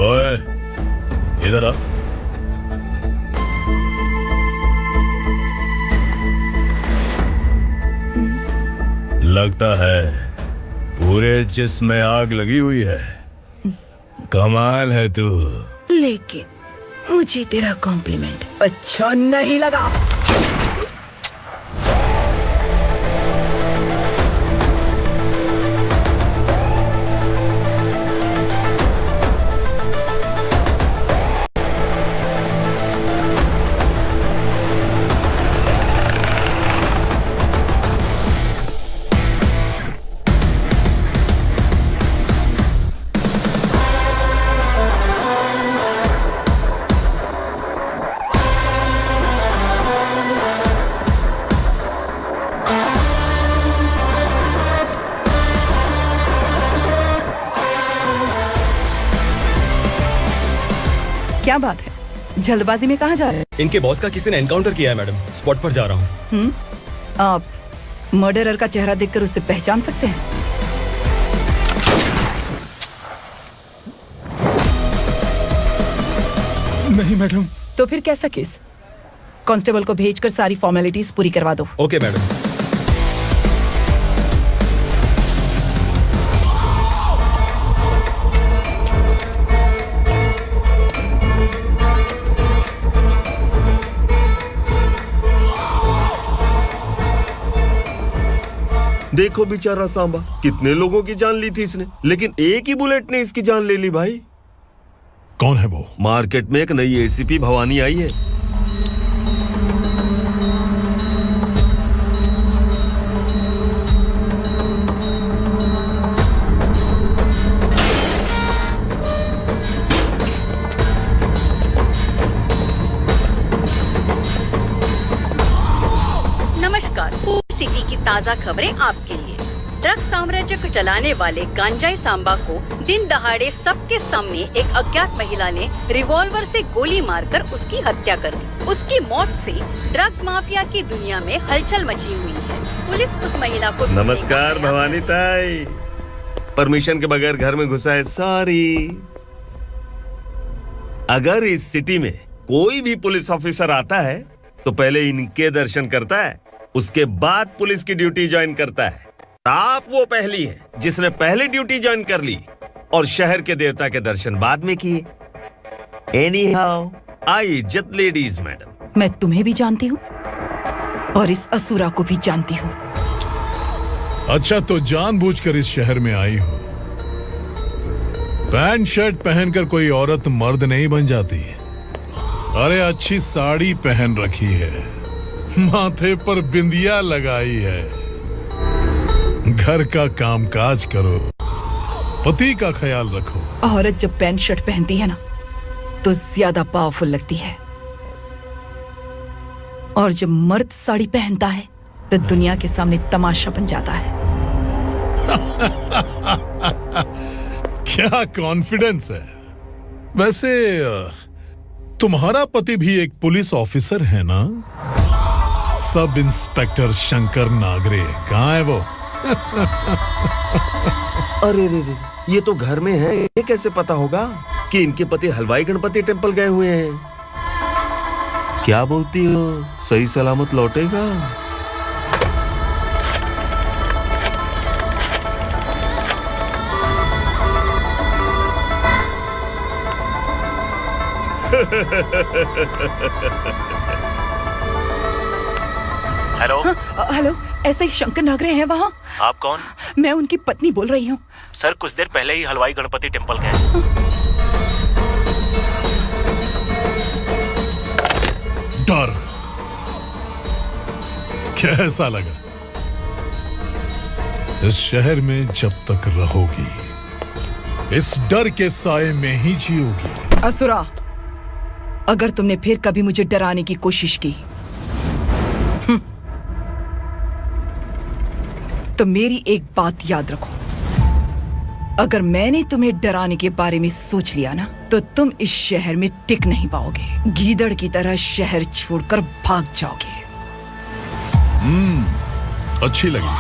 ओए, इधर आ। लगता है पूरे जिस्म में आग लगी हुई है। कमाल है तू। लेकिन मुझे तेरा कॉम्प्लीमेंट अच्छा नहीं लगा। क्या बात है, जल्दबाजी में कहाँ जा रहे हैं? इनके बॉस का किसी ने एनकाउंटर किया है मैडम, स्पॉट पर जा रहा हूँ। आप मर्डरर का चेहरा देखकर उसे पहचान सकते हैं? नहीं मैडम। तो फिर कैसा केस? कांस्टेबल को भेजकर सारी फॉर्मेलिटीज पूरी करवा दो। Okay madam. देखो बेचारा सांबा, कितने लोगों की जान ली थी इसने, लेकिन एक ही बुलेट ने इसकी जान ले ली भाई। कौन है वो? मार्केट में एक नई एसीपी भवानी आई है। ताज़ा खबरें आपके लिए। ड्रग साम्राज्य को चलाने वाले गांजाई सांबा को दिन दहाड़े सबके सामने एक अज्ञात महिला ने रिवॉल्वर से गोली मारकर उसकी हत्या कर दी। उसकी मौत से ड्रग्स माफिया की दुनिया में हलचल मची हुई है। पुलिस उस महिला को नमस्कार भवानी ताई, परमिशन के बगैर घर में घुसा है, सॉरी। अगर इस सिटी में कोई भी पुलिस ऑफिसर आता है तो पहले इनके दर्शन करता है, उसके बाद पुलिस की ड्यूटी ज्वाइन करता है। आप वो पहली हैं जिसने पहले ड्यूटी ज्वाइन कर ली और शहर के देवता के दर्शन बाद में किए। एनीहाउ, आई इज्जत लेडीज मैडम। मैं तुम्हें भी जानती हूँ और इस असुरा को भी जानती हूँ। अच्छा, तो जानबूझकर इस शहर में आई हो। पैंट शर्ट पहनकर कोई औरत मर्द नहीं बन जाती। अरे अच्छी साड़ी पहन रखी है, माथे पर बिंदिया लगाई है, घर का कामकाज करो, पति का ख्याल रखो। औरत जब पैंट शर्ट पहनती है ना तो ज्यादा पावरफुल लगती है, और जब मर्द साड़ी पहनता है तो दुनिया के सामने तमाशा बन जाता है। क्या कॉन्फिडेंस है। वैसे तुम्हारा पति भी एक पुलिस ऑफिसर है ना? सब इंस्पेक्टर शंकर नागरे कहाँ है वो? अरे रे रे, ये तो घर में है, ये कैसे पता होगा कि इनके पति हलवाई गणपति टेम्पल गए हुए हैं? क्या बोलती हो, सही सलामत लौटेगा? हेलो। हेलो, ऐसे ही शंकर नागरे हैं वहाँ? आप कौन? मैं उनकी पत्नी बोल रही हूँ। सर कुछ देर पहले ही हलवाई गणपति टेम्पल गए। डर कैसा लगा? इस शहर में जब तक रहोगी इस डर के साए में ही जियोगी। असुरा, अगर तुमने फिर कभी मुझे डराने की कोशिश की तो मेरी एक बात याद रखो, अगर मैंने तुम्हें डराने के बारे में सोच लिया ना तो तुम इस शहर में टिक नहीं पाओगे। गीदड़ की तरह शहर छोड़कर भाग जाओगे। अच्छी लगी।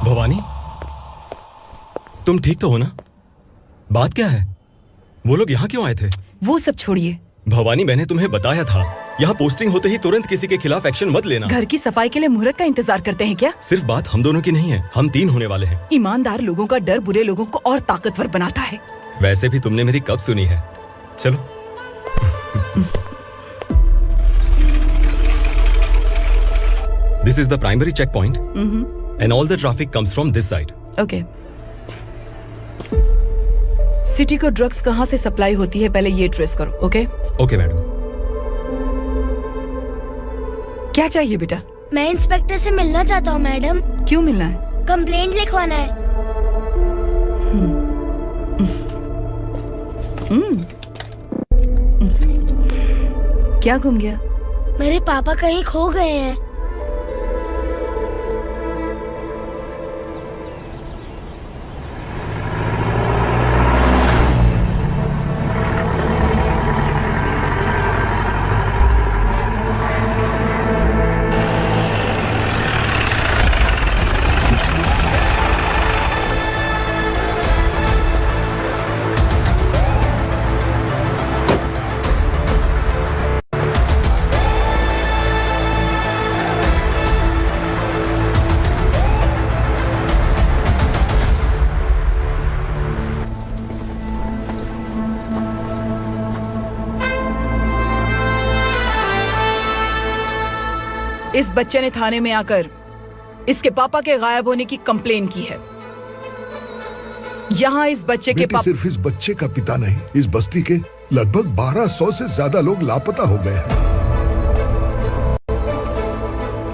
भवानी, तुम ठीक तो हो ना? बात क्या है? वो लोग यहाँ क्यों आए थे? वो सब छोड़िए भवानी, मैंने तुम्हें बताया था यहाँ पोस्टिंग होते ही तुरंत किसी के खिलाफ एक्शन मत लेना। घर की सफाई के लिए मुहूर्त का इंतजार करते हैं क्या? सिर्फ बात हम दोनों की नहीं है, हम 3 होने वाले हैं। ईमानदार लोगों का डर बुरे लोगों को और ताकतवर बनाता है। वैसे भी तुमने मेरी कब सुनी है। चलो। This is the primary checkpoint, and all the traffic comes from this side. Okay. City को ड्रग्स कहाँ से सप्लाई होती है पहले ये ट्रेस करो। ओके? Okay madam. क्या चाहिए बेटा? मैं इंस्पेक्टर से मिलना चाहता हूँ मैडम। क्यों मिलना है? कंप्लेंट लिखवाना है। क्या गुम गया? मेरे पापा कहीं खो गए हैं। इस बच्चे ने थाने में आकर इसके पापा के गायब होने की कंप्लेन की है। यहाँ इस बच्चे के पापा सिर्फ इस बच्चे का पिता नहीं, इस बस्ती के लगभग 1200 से ज्यादा लोग लापता हो गए हैं।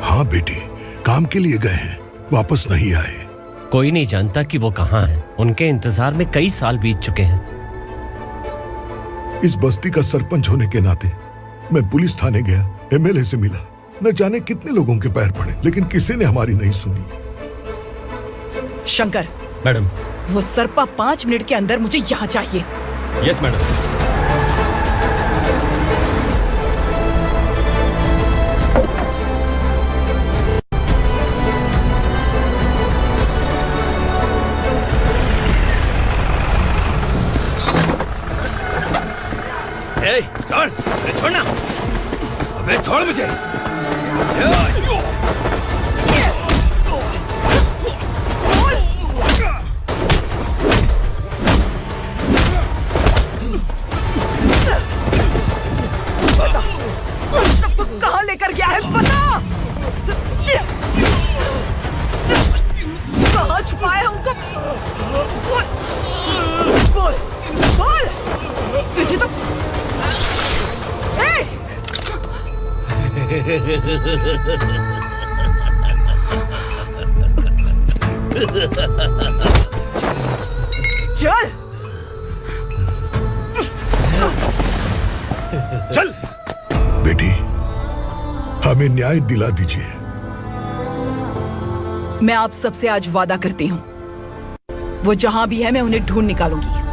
हाँ बेटी, काम के लिए गए हैं, वापस नहीं आए। कोई नहीं जानता कि वो कहाँ हैं। उनके इंतजार में कई साल बीत चुके हैं। इस बस्ती का सरपंच होने के नाते मैं पुलिस थाने गया, एमएलए से मिला, न जाने कितने लोगों के पैर पड़े, लेकिन किसी ने हमारी नहीं सुनी। शंकर, मैडम, वो सरपा 5 मिनट के अंदर मुझे यहाँ चाहिए। Yes madam. छोड़, छोड़ना, अबे छोड़ मुझे। कहाँ लेकर गया है बता। कहाँ छुपाया है उनको? बोल, बोल, तुझे तो चल चल बेटी, हमें न्याय दिला दीजिए। मैं आप सबसे आज वादा करती हूँ, वो जहां भी है मैं उन्हें ढूंढ निकालूंगी।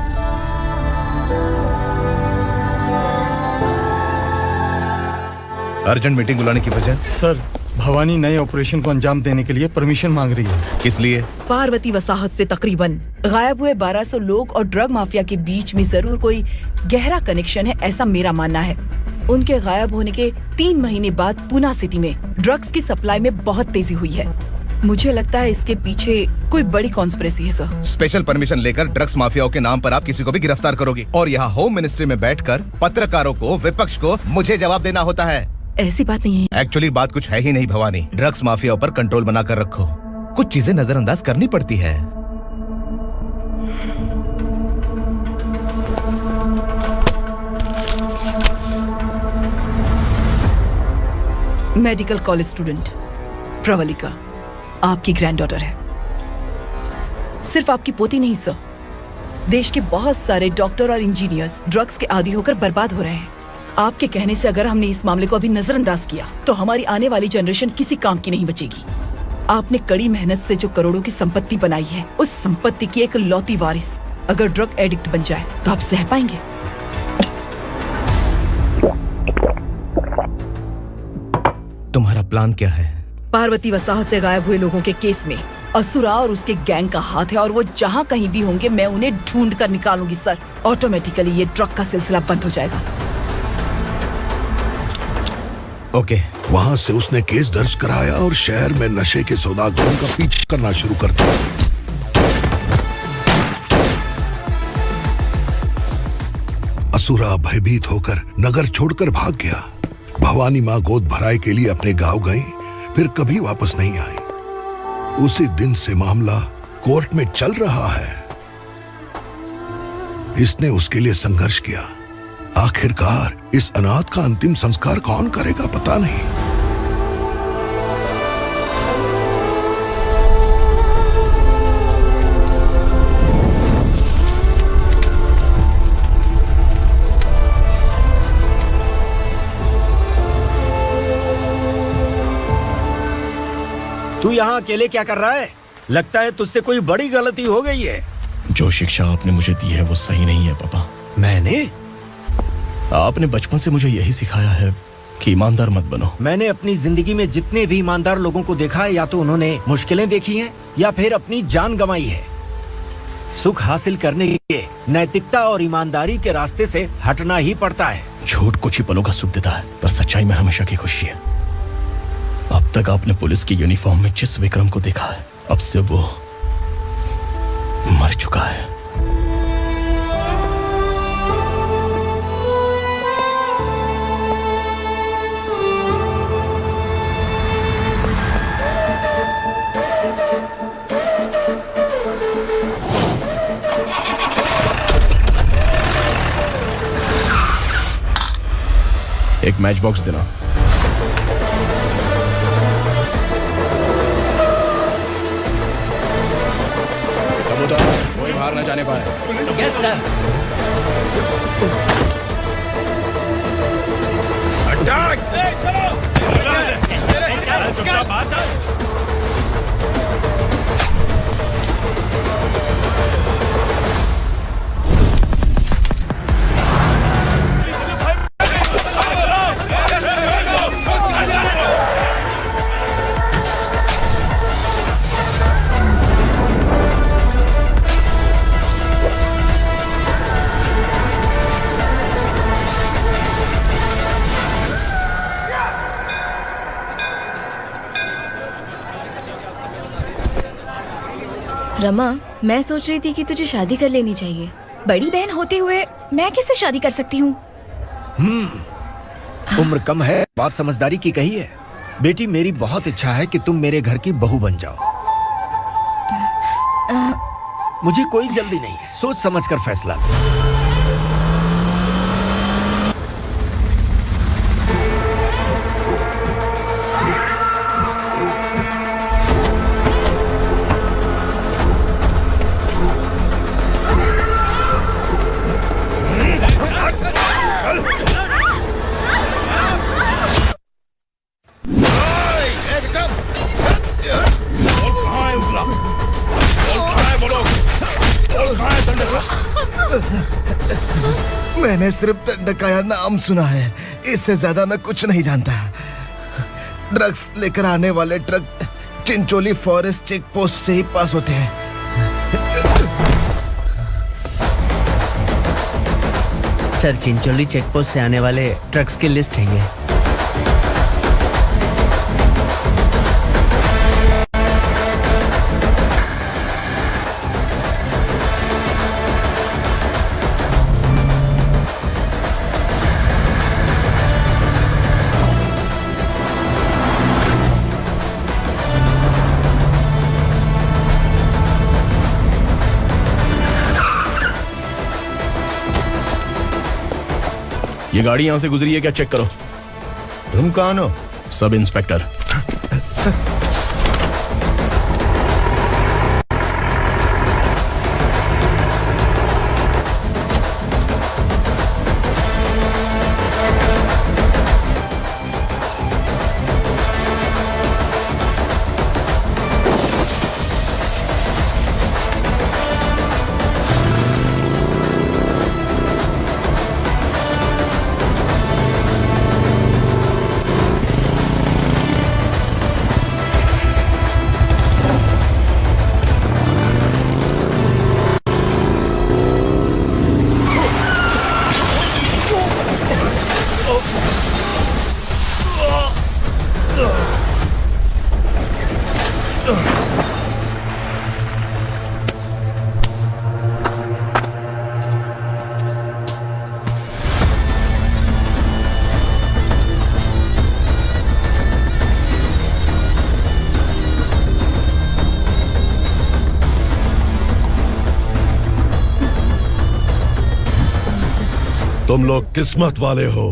अर्जेंट मीटिंग बुलाने की वजह? सर, भवानी नए ऑपरेशन को अंजाम देने के लिए परमिशन मांग रही है। किस लिए? पार्वती वसाहत से तकरीबन गायब हुए 1200 लोग और ड्रग माफिया के बीच में जरूर कोई गहरा कनेक्शन है, ऐसा मेरा मानना है। उनके गायब होने के 3 महीने बाद पूना सिटी में ड्रग्स की सप्लाई में बहुत तेजी हुई है। मुझे लगता है इसके पीछे कोई बड़ी कॉन्स्पिरेसी है सर। स्पेशल परमिशन लेकर ड्रग्स माफियाओं के नाम पर आप किसी को भी गिरफ्तार करोगे और यहाँ होम मिनिस्ट्री में बैठकर पत्रकारों को, विपक्ष को मुझे जवाब देना होता है। ऐसी बात नहीं है। एक्चुअली बात कुछ है ही नहीं भवानी। ड्रग्स माफियाओं पर कंट्रोल बनाकर रखो, कुछ चीजें नजरअंदाज करनी पड़ती है। मेडिकल कॉलेज स्टूडेंट प्रवलिका आपकी ग्रैंडडॉटर है। सिर्फ आपकी पोती नहीं सर, देश के बहुत सारे डॉक्टर और इंजीनियर्स ड्रग्स के आदी होकर बर्बाद हो रहे हैं। आपके कहने से अगर हमने इस मामले को अभी नजरअंदाज किया तो हमारी आने वाली जनरेशन किसी काम की नहीं बचेगी। आपने कड़ी मेहनत से जो करोड़ों की संपत्ति बनाई है, उस संपत्ति की एक लौती वारिस अगर ड्रग एडिक्ट बन जाए तो आप सह पाएंगे? तुम्हारा प्लान क्या है? पार्वती वसाहत से गायब हुए लोगों के केस में असुरा और उसके गैंग का हाथ है और वो जहाँ कहीं भी होंगे मैं उन्हें ढूंढ कर निकालूंगी सर। ऑटोमेटिकली ये ड्रग का सिलसिला बंद हो जाएगा। ओके। वहाँ से उसने केस दर्ज कराया और शहर में नशे के सौदागरों का पीछा करना शुरू कर दिया। असुरा भयभीत होकर नगर छोड़कर भाग गया। भवानी माँ गोद भराई के लिए अपने गांव गई, फिर कभी वापस नहीं आई। उसी दिन से मामला कोर्ट में चल रहा है। इसने उसके लिए संघर्ष किया। आखिरकार इस अनाथ का अंतिम संस्कार कौन करेगा पता नहीं। तू यहाँ अकेले क्या कर रहा है? लगता है तुझसे कोई बड़ी गलती हो गई है। जो शिक्षा आपने मुझे दी है वो सही नहीं है पापा। मैंने? आपने बचपन से मुझे यही सिखाया है कि ईमानदार मत बनो। मैंने अपनी जिंदगी में जितने भी ईमानदार लोगों को देखा है, या तो उन्होंने मुश्किलें देखी हैं या फिर अपनी जान गंवाई है। सुख हासिल करने के लिए नैतिकता और ईमानदारी के रास्ते से हटना ही पड़ता है। झूठ कुछ ही पलों का सुख देता है, पर सच्चाई में हमेशा की खुशी है। अब तक आपने पुलिस की यूनिफॉर्म में जिस विक्रम को देखा है, अब से वो मर चुका है। एक मैच बॉक्स देना। कबूतर कोई बाहर न जाने पाए। Yes sir. रमा, मैं सोच रही थी कि तुझे शादी कर लेनी चाहिए। बड़ी बहन होते हुए मैं कैसे शादी कर सकती हूँ? उम्र कम है, बात समझदारी की कही है। बेटी, मेरी बहुत इच्छा है कि तुम मेरे घर की बहू बन जाओ। मुझे कोई जल्दी नहीं है, सोच समझ कर फैसला लो। मैंने सिर्फ दंडकाया नाम सुना है, इससे ज्यादा मैं कुछ नहीं जानता। ड्रग्स लेकर आने वाले truck Chincholi forest check post से ही पास होते हैं। सर, चिंचोली चेक पोस्ट से आने वाले ट्रक्स की लिस्ट है ये। ये गाड़ी यहां से गुजरी है क्या? चेक करो। तुम कौन हो? Sub inspector. तुम लोग किस्मत वाले हो,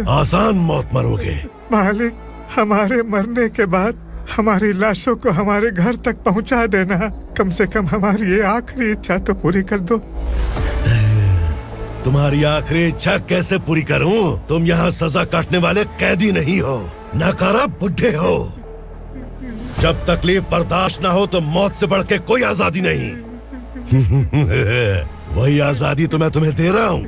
आसान मौत मरोगे। मालिक, हमारे मरने के बाद हमारी लाशों को हमारे घर तक पहुंचा देना। कम से कम हमारी ये आखिरी इच्छा तो पूरी कर दो। तुम्हारी आखिरी इच्छा कैसे पूरी करूं? तुम यहाँ सजा काटने वाले कैदी नहीं हो, नकारा बुड्ढे हो। जब तकलीफ बर्दाश्त ना हो तो मौत से बढ़ के कोई आजादी नहीं। वही आजादी तो मैं तुम्हें दे रहा हूँ।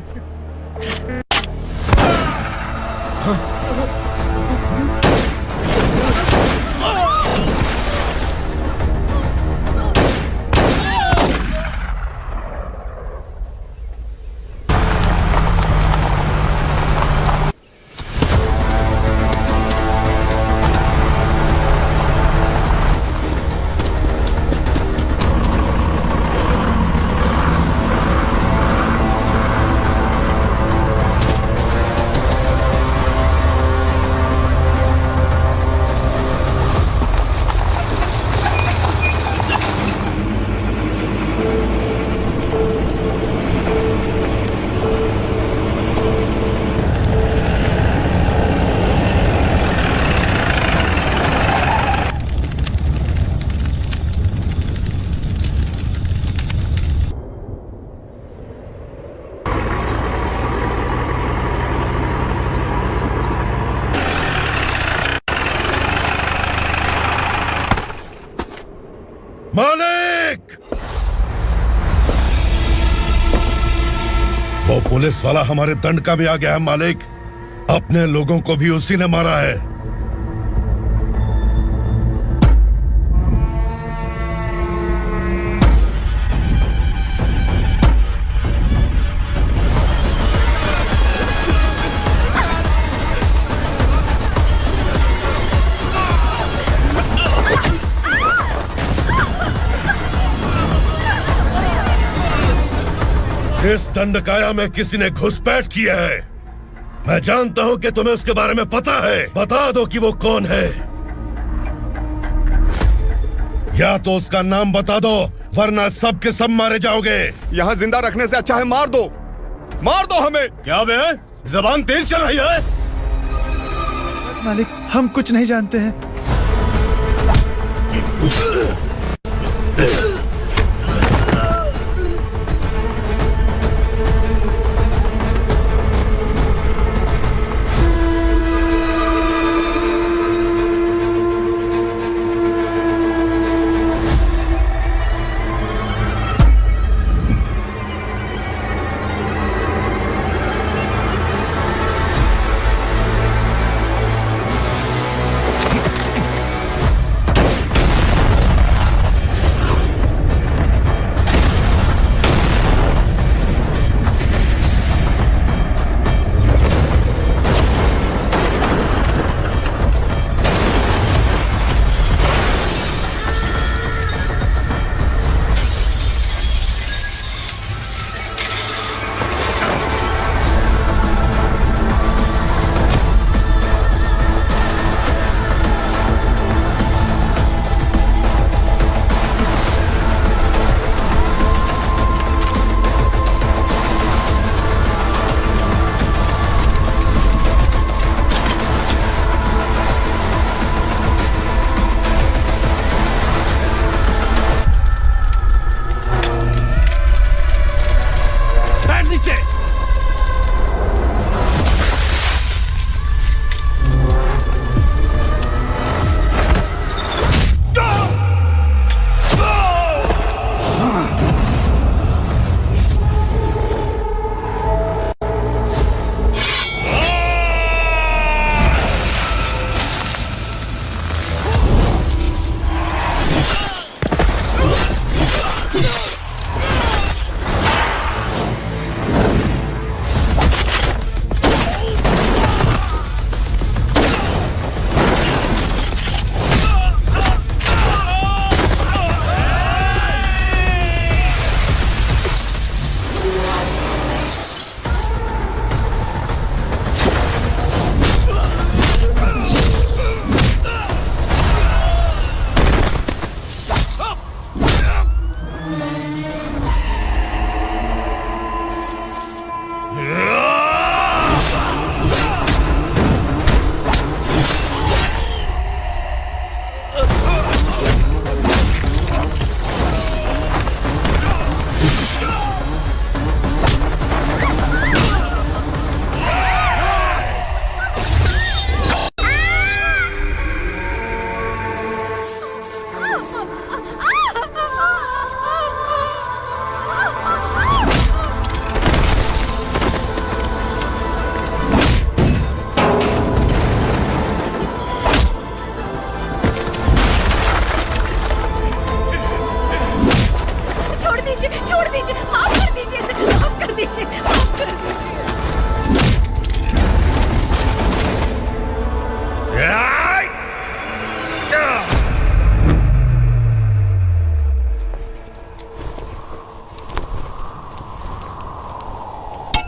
वो पुलिस वाला हमारे दंड का भी आ गया है मालिक। अपने लोगों को भी उसी ने मारा है। इस दंडकाया में किसी ने घुसपैठ किया है। मैं जानता हूं कि तुम्हें उसके बारे में पता है। बता दो कि वो कौन है, या तो उसका नाम बता दो, वरना सब के सब मारे जाओगे। यहाँ जिंदा रखने से अच्छा है मार दो हमें। क्या बे, जबान तेज चल रही है? मालिक, हम कुछ नहीं जानते हैं।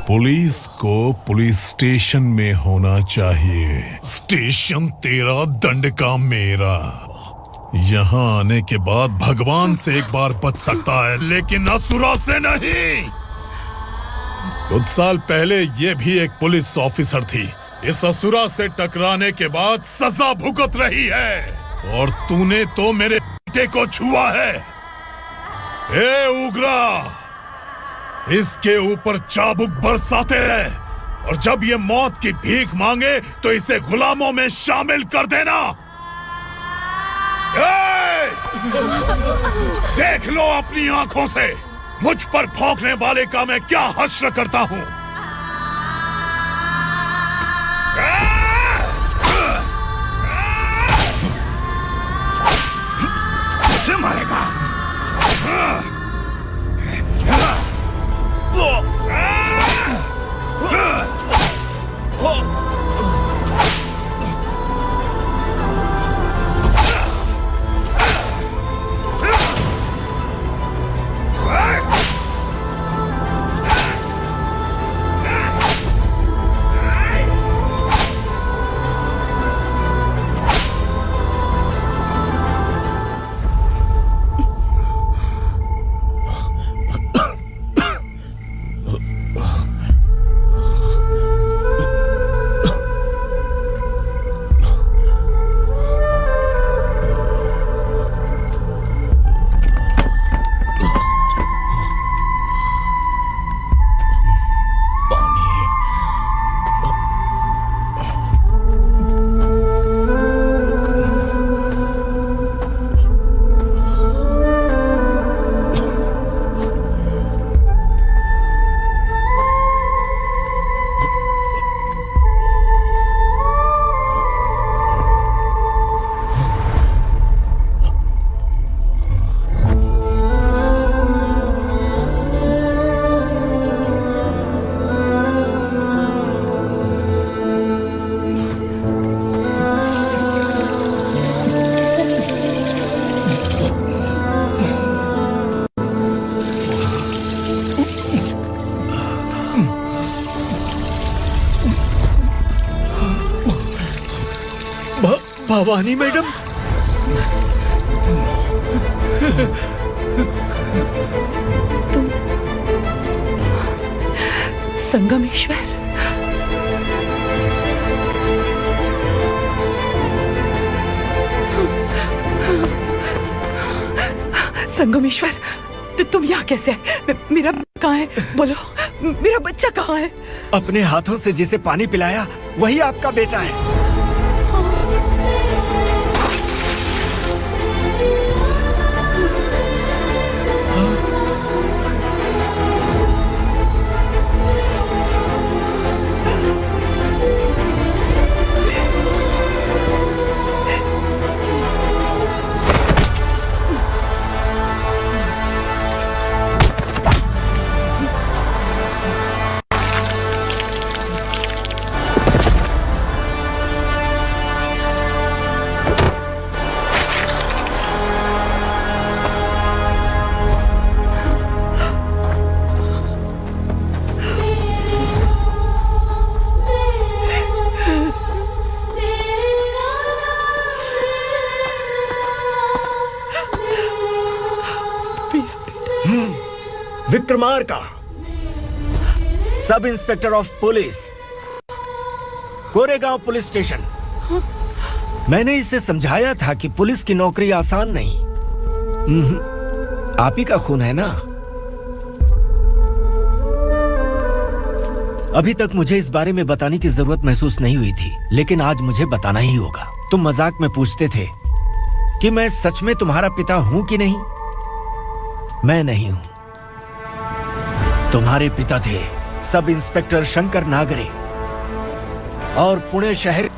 पुलिस को पुलिस स्टेशन में होना चाहिए। स्टेशन तेरा, दंड का मेरा। यहाँ आने के बाद भगवान से एक बार बच सकता है, लेकिन असुरा से नहीं। कुछ साल पहले ये भी एक पुलिस ऑफिसर थी। इस असुरा से टकराने के बाद सजा भुगत रही है, और तूने तो मेरे बेटे को छुआ है। ए उग्रा, इसके ऊपर चाबुक बरसाते रहे, और जब ये मौत की भीख मांगे तो इसे गुलामों में शामिल कर देना। देख लो अपनी आंखों से, मुझ पर भौंकने वाले का मैं क्या हश्र करता हूं। मुझे मारेगा। भवानी मैडम, तुम संगमेश्वर, संगमेश्वर, तुम यहाँ कैसे आए? मेरा कहाँ है? बोलो, मेरा बच्चा कहाँ है? अपने हाथों से जिसे पानी पिलाया वही आपका बेटा है। Vikramarka, sub inspector of police, Koregaon police station. मैंने इसे समझाया था कि पुलिस की नौकरी आसान नहीं। आप ही का खून है ना। अभी तक मुझे इस बारे में बताने की जरूरत महसूस नहीं हुई थी, लेकिन आज मुझे बताना ही होगा। तुम मजाक में पूछते थे कि मैं सच में तुम्हारा पिता हूं कि नहीं। मैं नहीं हूं। तुम्हारे पिता थे सब इंस्पेक्टर शंकर नागरे, और पुणे शहर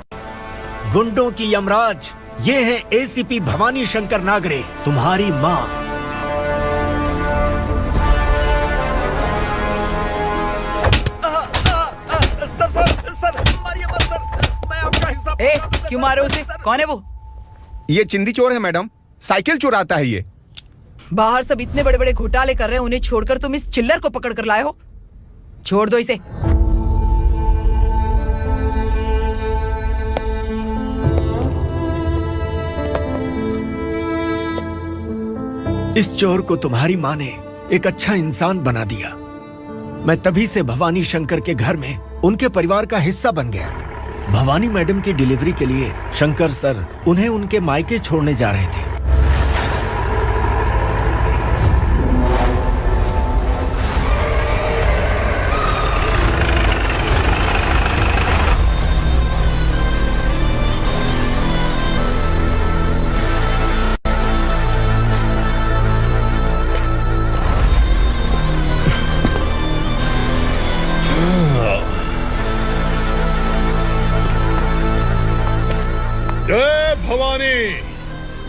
गुंडों की यमराज ये है एसीपी भवानी शंकर नागरे, तुम्हारी मां। सर, मारिए मत सर, मैं आपका हिस्सा। क्यों मारे उसे? कौन है वो? ये चिंदी चोर है मैडम, साइकिल चुराता है ये। बाहर सब इतने बड़े बड़े घोटाले कर रहे हैं, उन्हें छोड़कर तुम इस चिल्लर को पकड़ कर लाए हो। छोड़ दो इसे। इस चोर को तुम्हारी माँ ने एक अच्छा इंसान बना दिया। मैं तभी से भवानी शंकर के घर में उनके परिवार का हिस्सा बन गया। भवानी मैडम की डिलीवरी के लिए शंकर सर उन्हें उनके मायके छोड़ने जा रहे थे।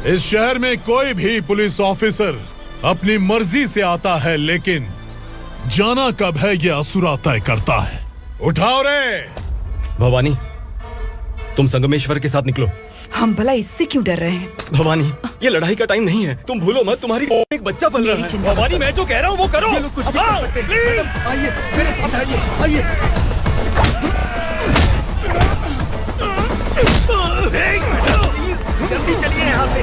इस शहर में कोई भी पुलिस ऑफिसर अपनी मर्जी से आता है, लेकिन जाना कब है ये असुरा तय करता है। उठाओ रे। भवानी, तुम संगमेश्वर के साथ निकलो। हम भला इससे क्यों डर रहे हैं? भवानी, ये लड़ाई का टाइम नहीं है। तुम भूलो मत, तुम्हारी एक बच्चा पल रहा है। भवानी, मैं जो कह रहा हूँ वो करो। ये लोग कुछ भी कर सकते हैं। मैडम, आइए मेरे साथ आइए, आइए। जल्दी चलिए यहाँ से।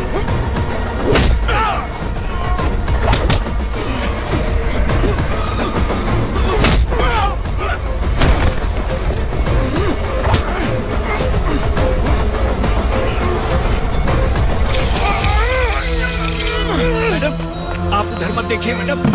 मैडम, आप उधर मत देखिए मैडम।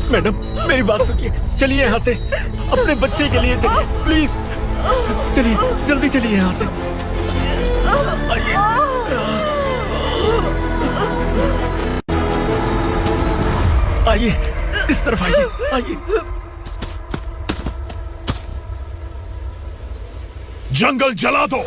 मैडम, मेरी बात सुनिए, चलिए यहाँ से। अपने बच्चे के लिए चलिए, प्लीज चलिए, जल्दी चलिए यहाँ से। आइए, इस तरफ आइए, आइए। जंगल जला दो।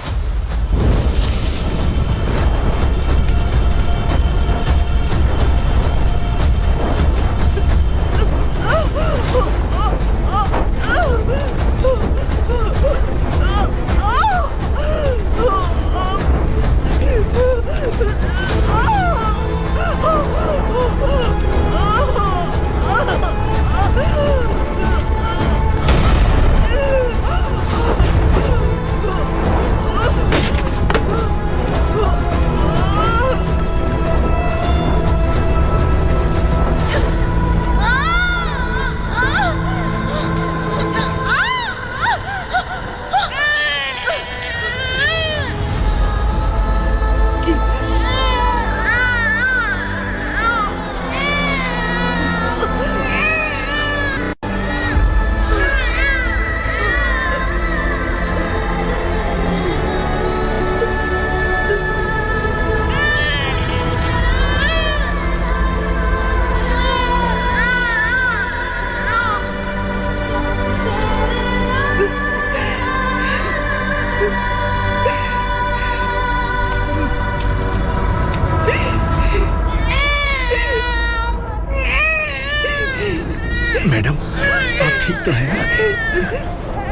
मैडम, आप ठीक तो हैं?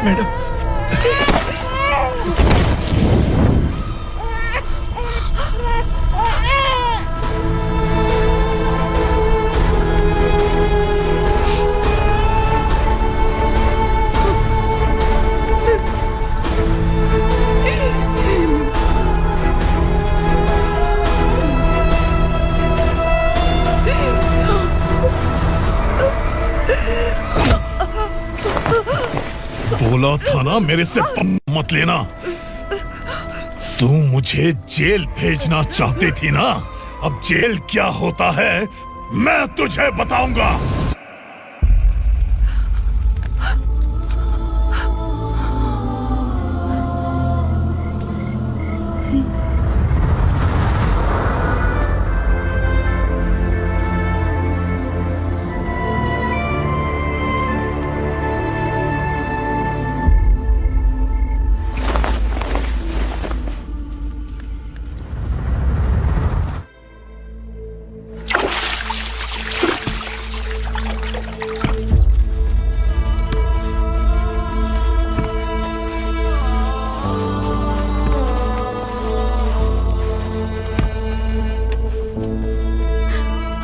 मैडम, बोला था ना मेरे से मत लेना। तू मुझे जेल भेजना चाहती थी ना, अब जेल क्या होता है मैं तुझे बताऊंगा।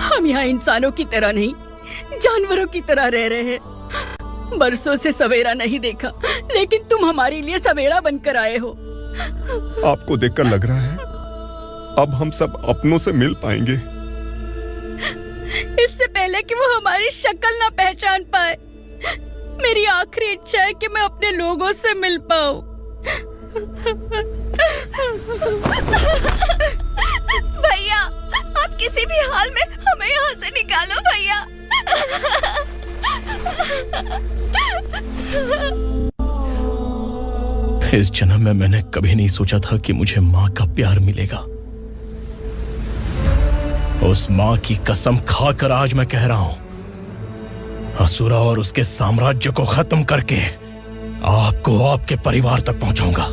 हम यहाँ इंसानों की तरह नहीं, जानवरों की तरह रह रहे हैं। बरसों से सवेरा नहीं देखा, लेकिन तुम हमारे लिए सवेरा बनकर आए हो। आपको देखकर लग रहा है अब हम सब अपनों से मिल पाएंगे। इससे पहले कि वो हमारी शक्ल ना पहचान पाए, मेरी आखिरी इच्छा है कि मैं अपने लोगों से मिल पाऊं। भैया, आप किसी भी हाल में हमें यहाँ से निकालो भैया। इस जन्म में मैंने कभी नहीं सोचा था कि मुझे माँ का प्यार मिलेगा। उस माँ की कसम खाकर आज मैं कह रहा हूं, असुरा और उसके साम्राज्य को खत्म करके आपको आपके परिवार तक पहुंचाऊंगा।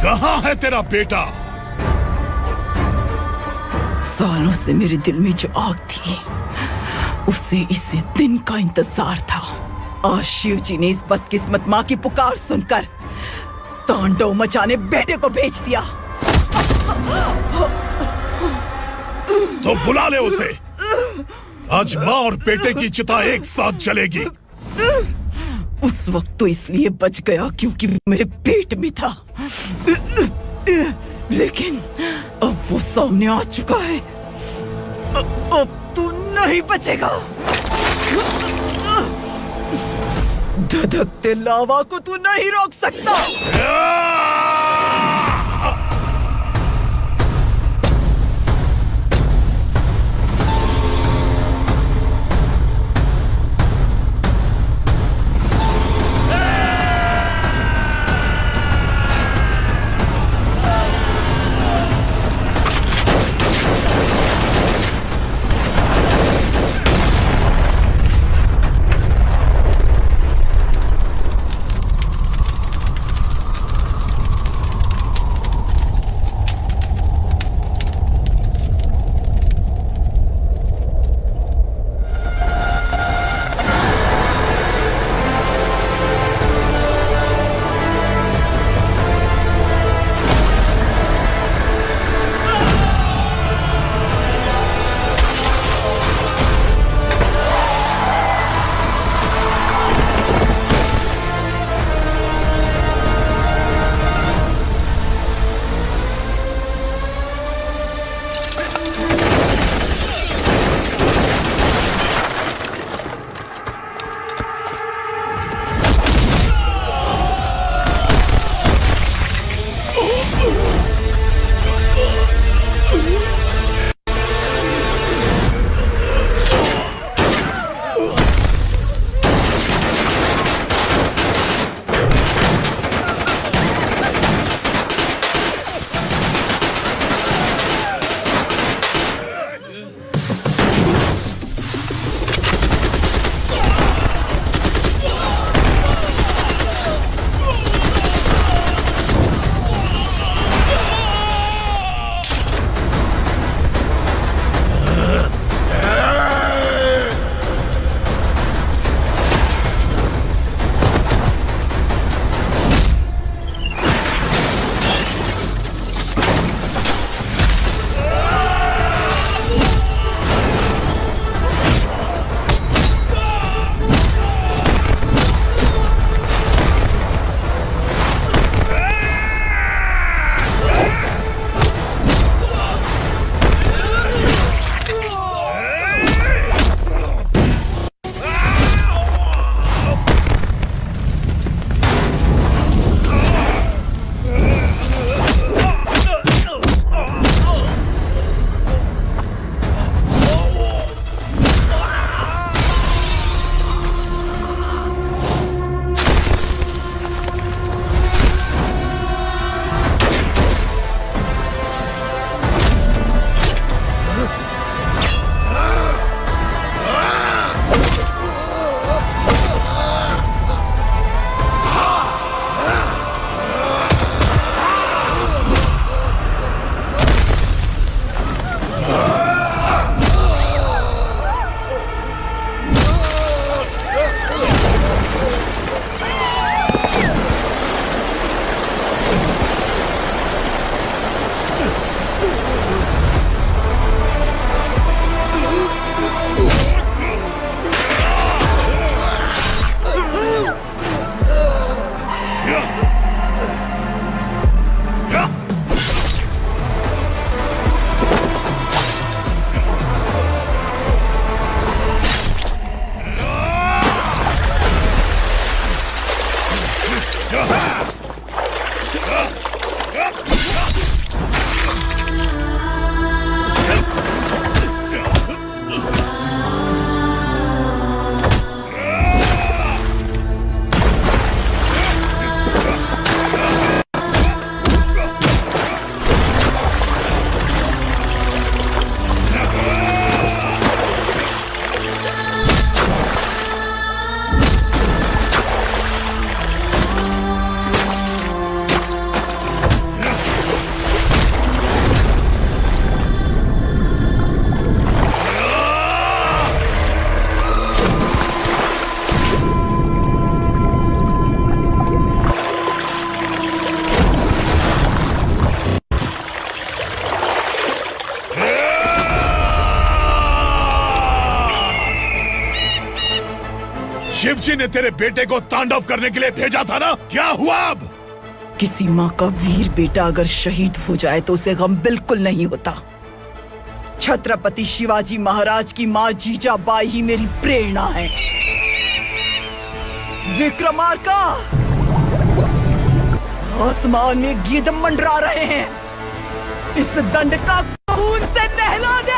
कहाँ है तेरा बेटा? सालों से मेरे दिल में जो आग थी, उसे इसी दिन का इंतजार था। आज शिव जी ने इस बदकिस्मत माँ की पुकार सुनकर तांडव मचाने बेटे को भेज दिया। तो बुला ले उसे। आज माँ और बेटे की चिता एक साथ जलेगी। उस वक्त तो इसलिए बच गया क्योंकि वो मेरे पेट में था, लेकिन अब वो सामने आ चुका है। अब तू नहीं बचेगा। धधकते लावा को तू नहीं रोक सकता। शिवजी ने तेरे बेटे को तांडव करने के लिए भेजा था ना, क्या हुआ अब? किसी माँ का वीर बेटा अगर शहीद हो जाए तो उसे गम बिल्कुल नहीं होता। छत्रपति शिवाजी महाराज की माँ जीजाबाई ही मेरी प्रेरणा है। विक्रमार्का, आसमान में गिद्ध मंडरा रहे हैं, इस दंड का खून से नहला दे।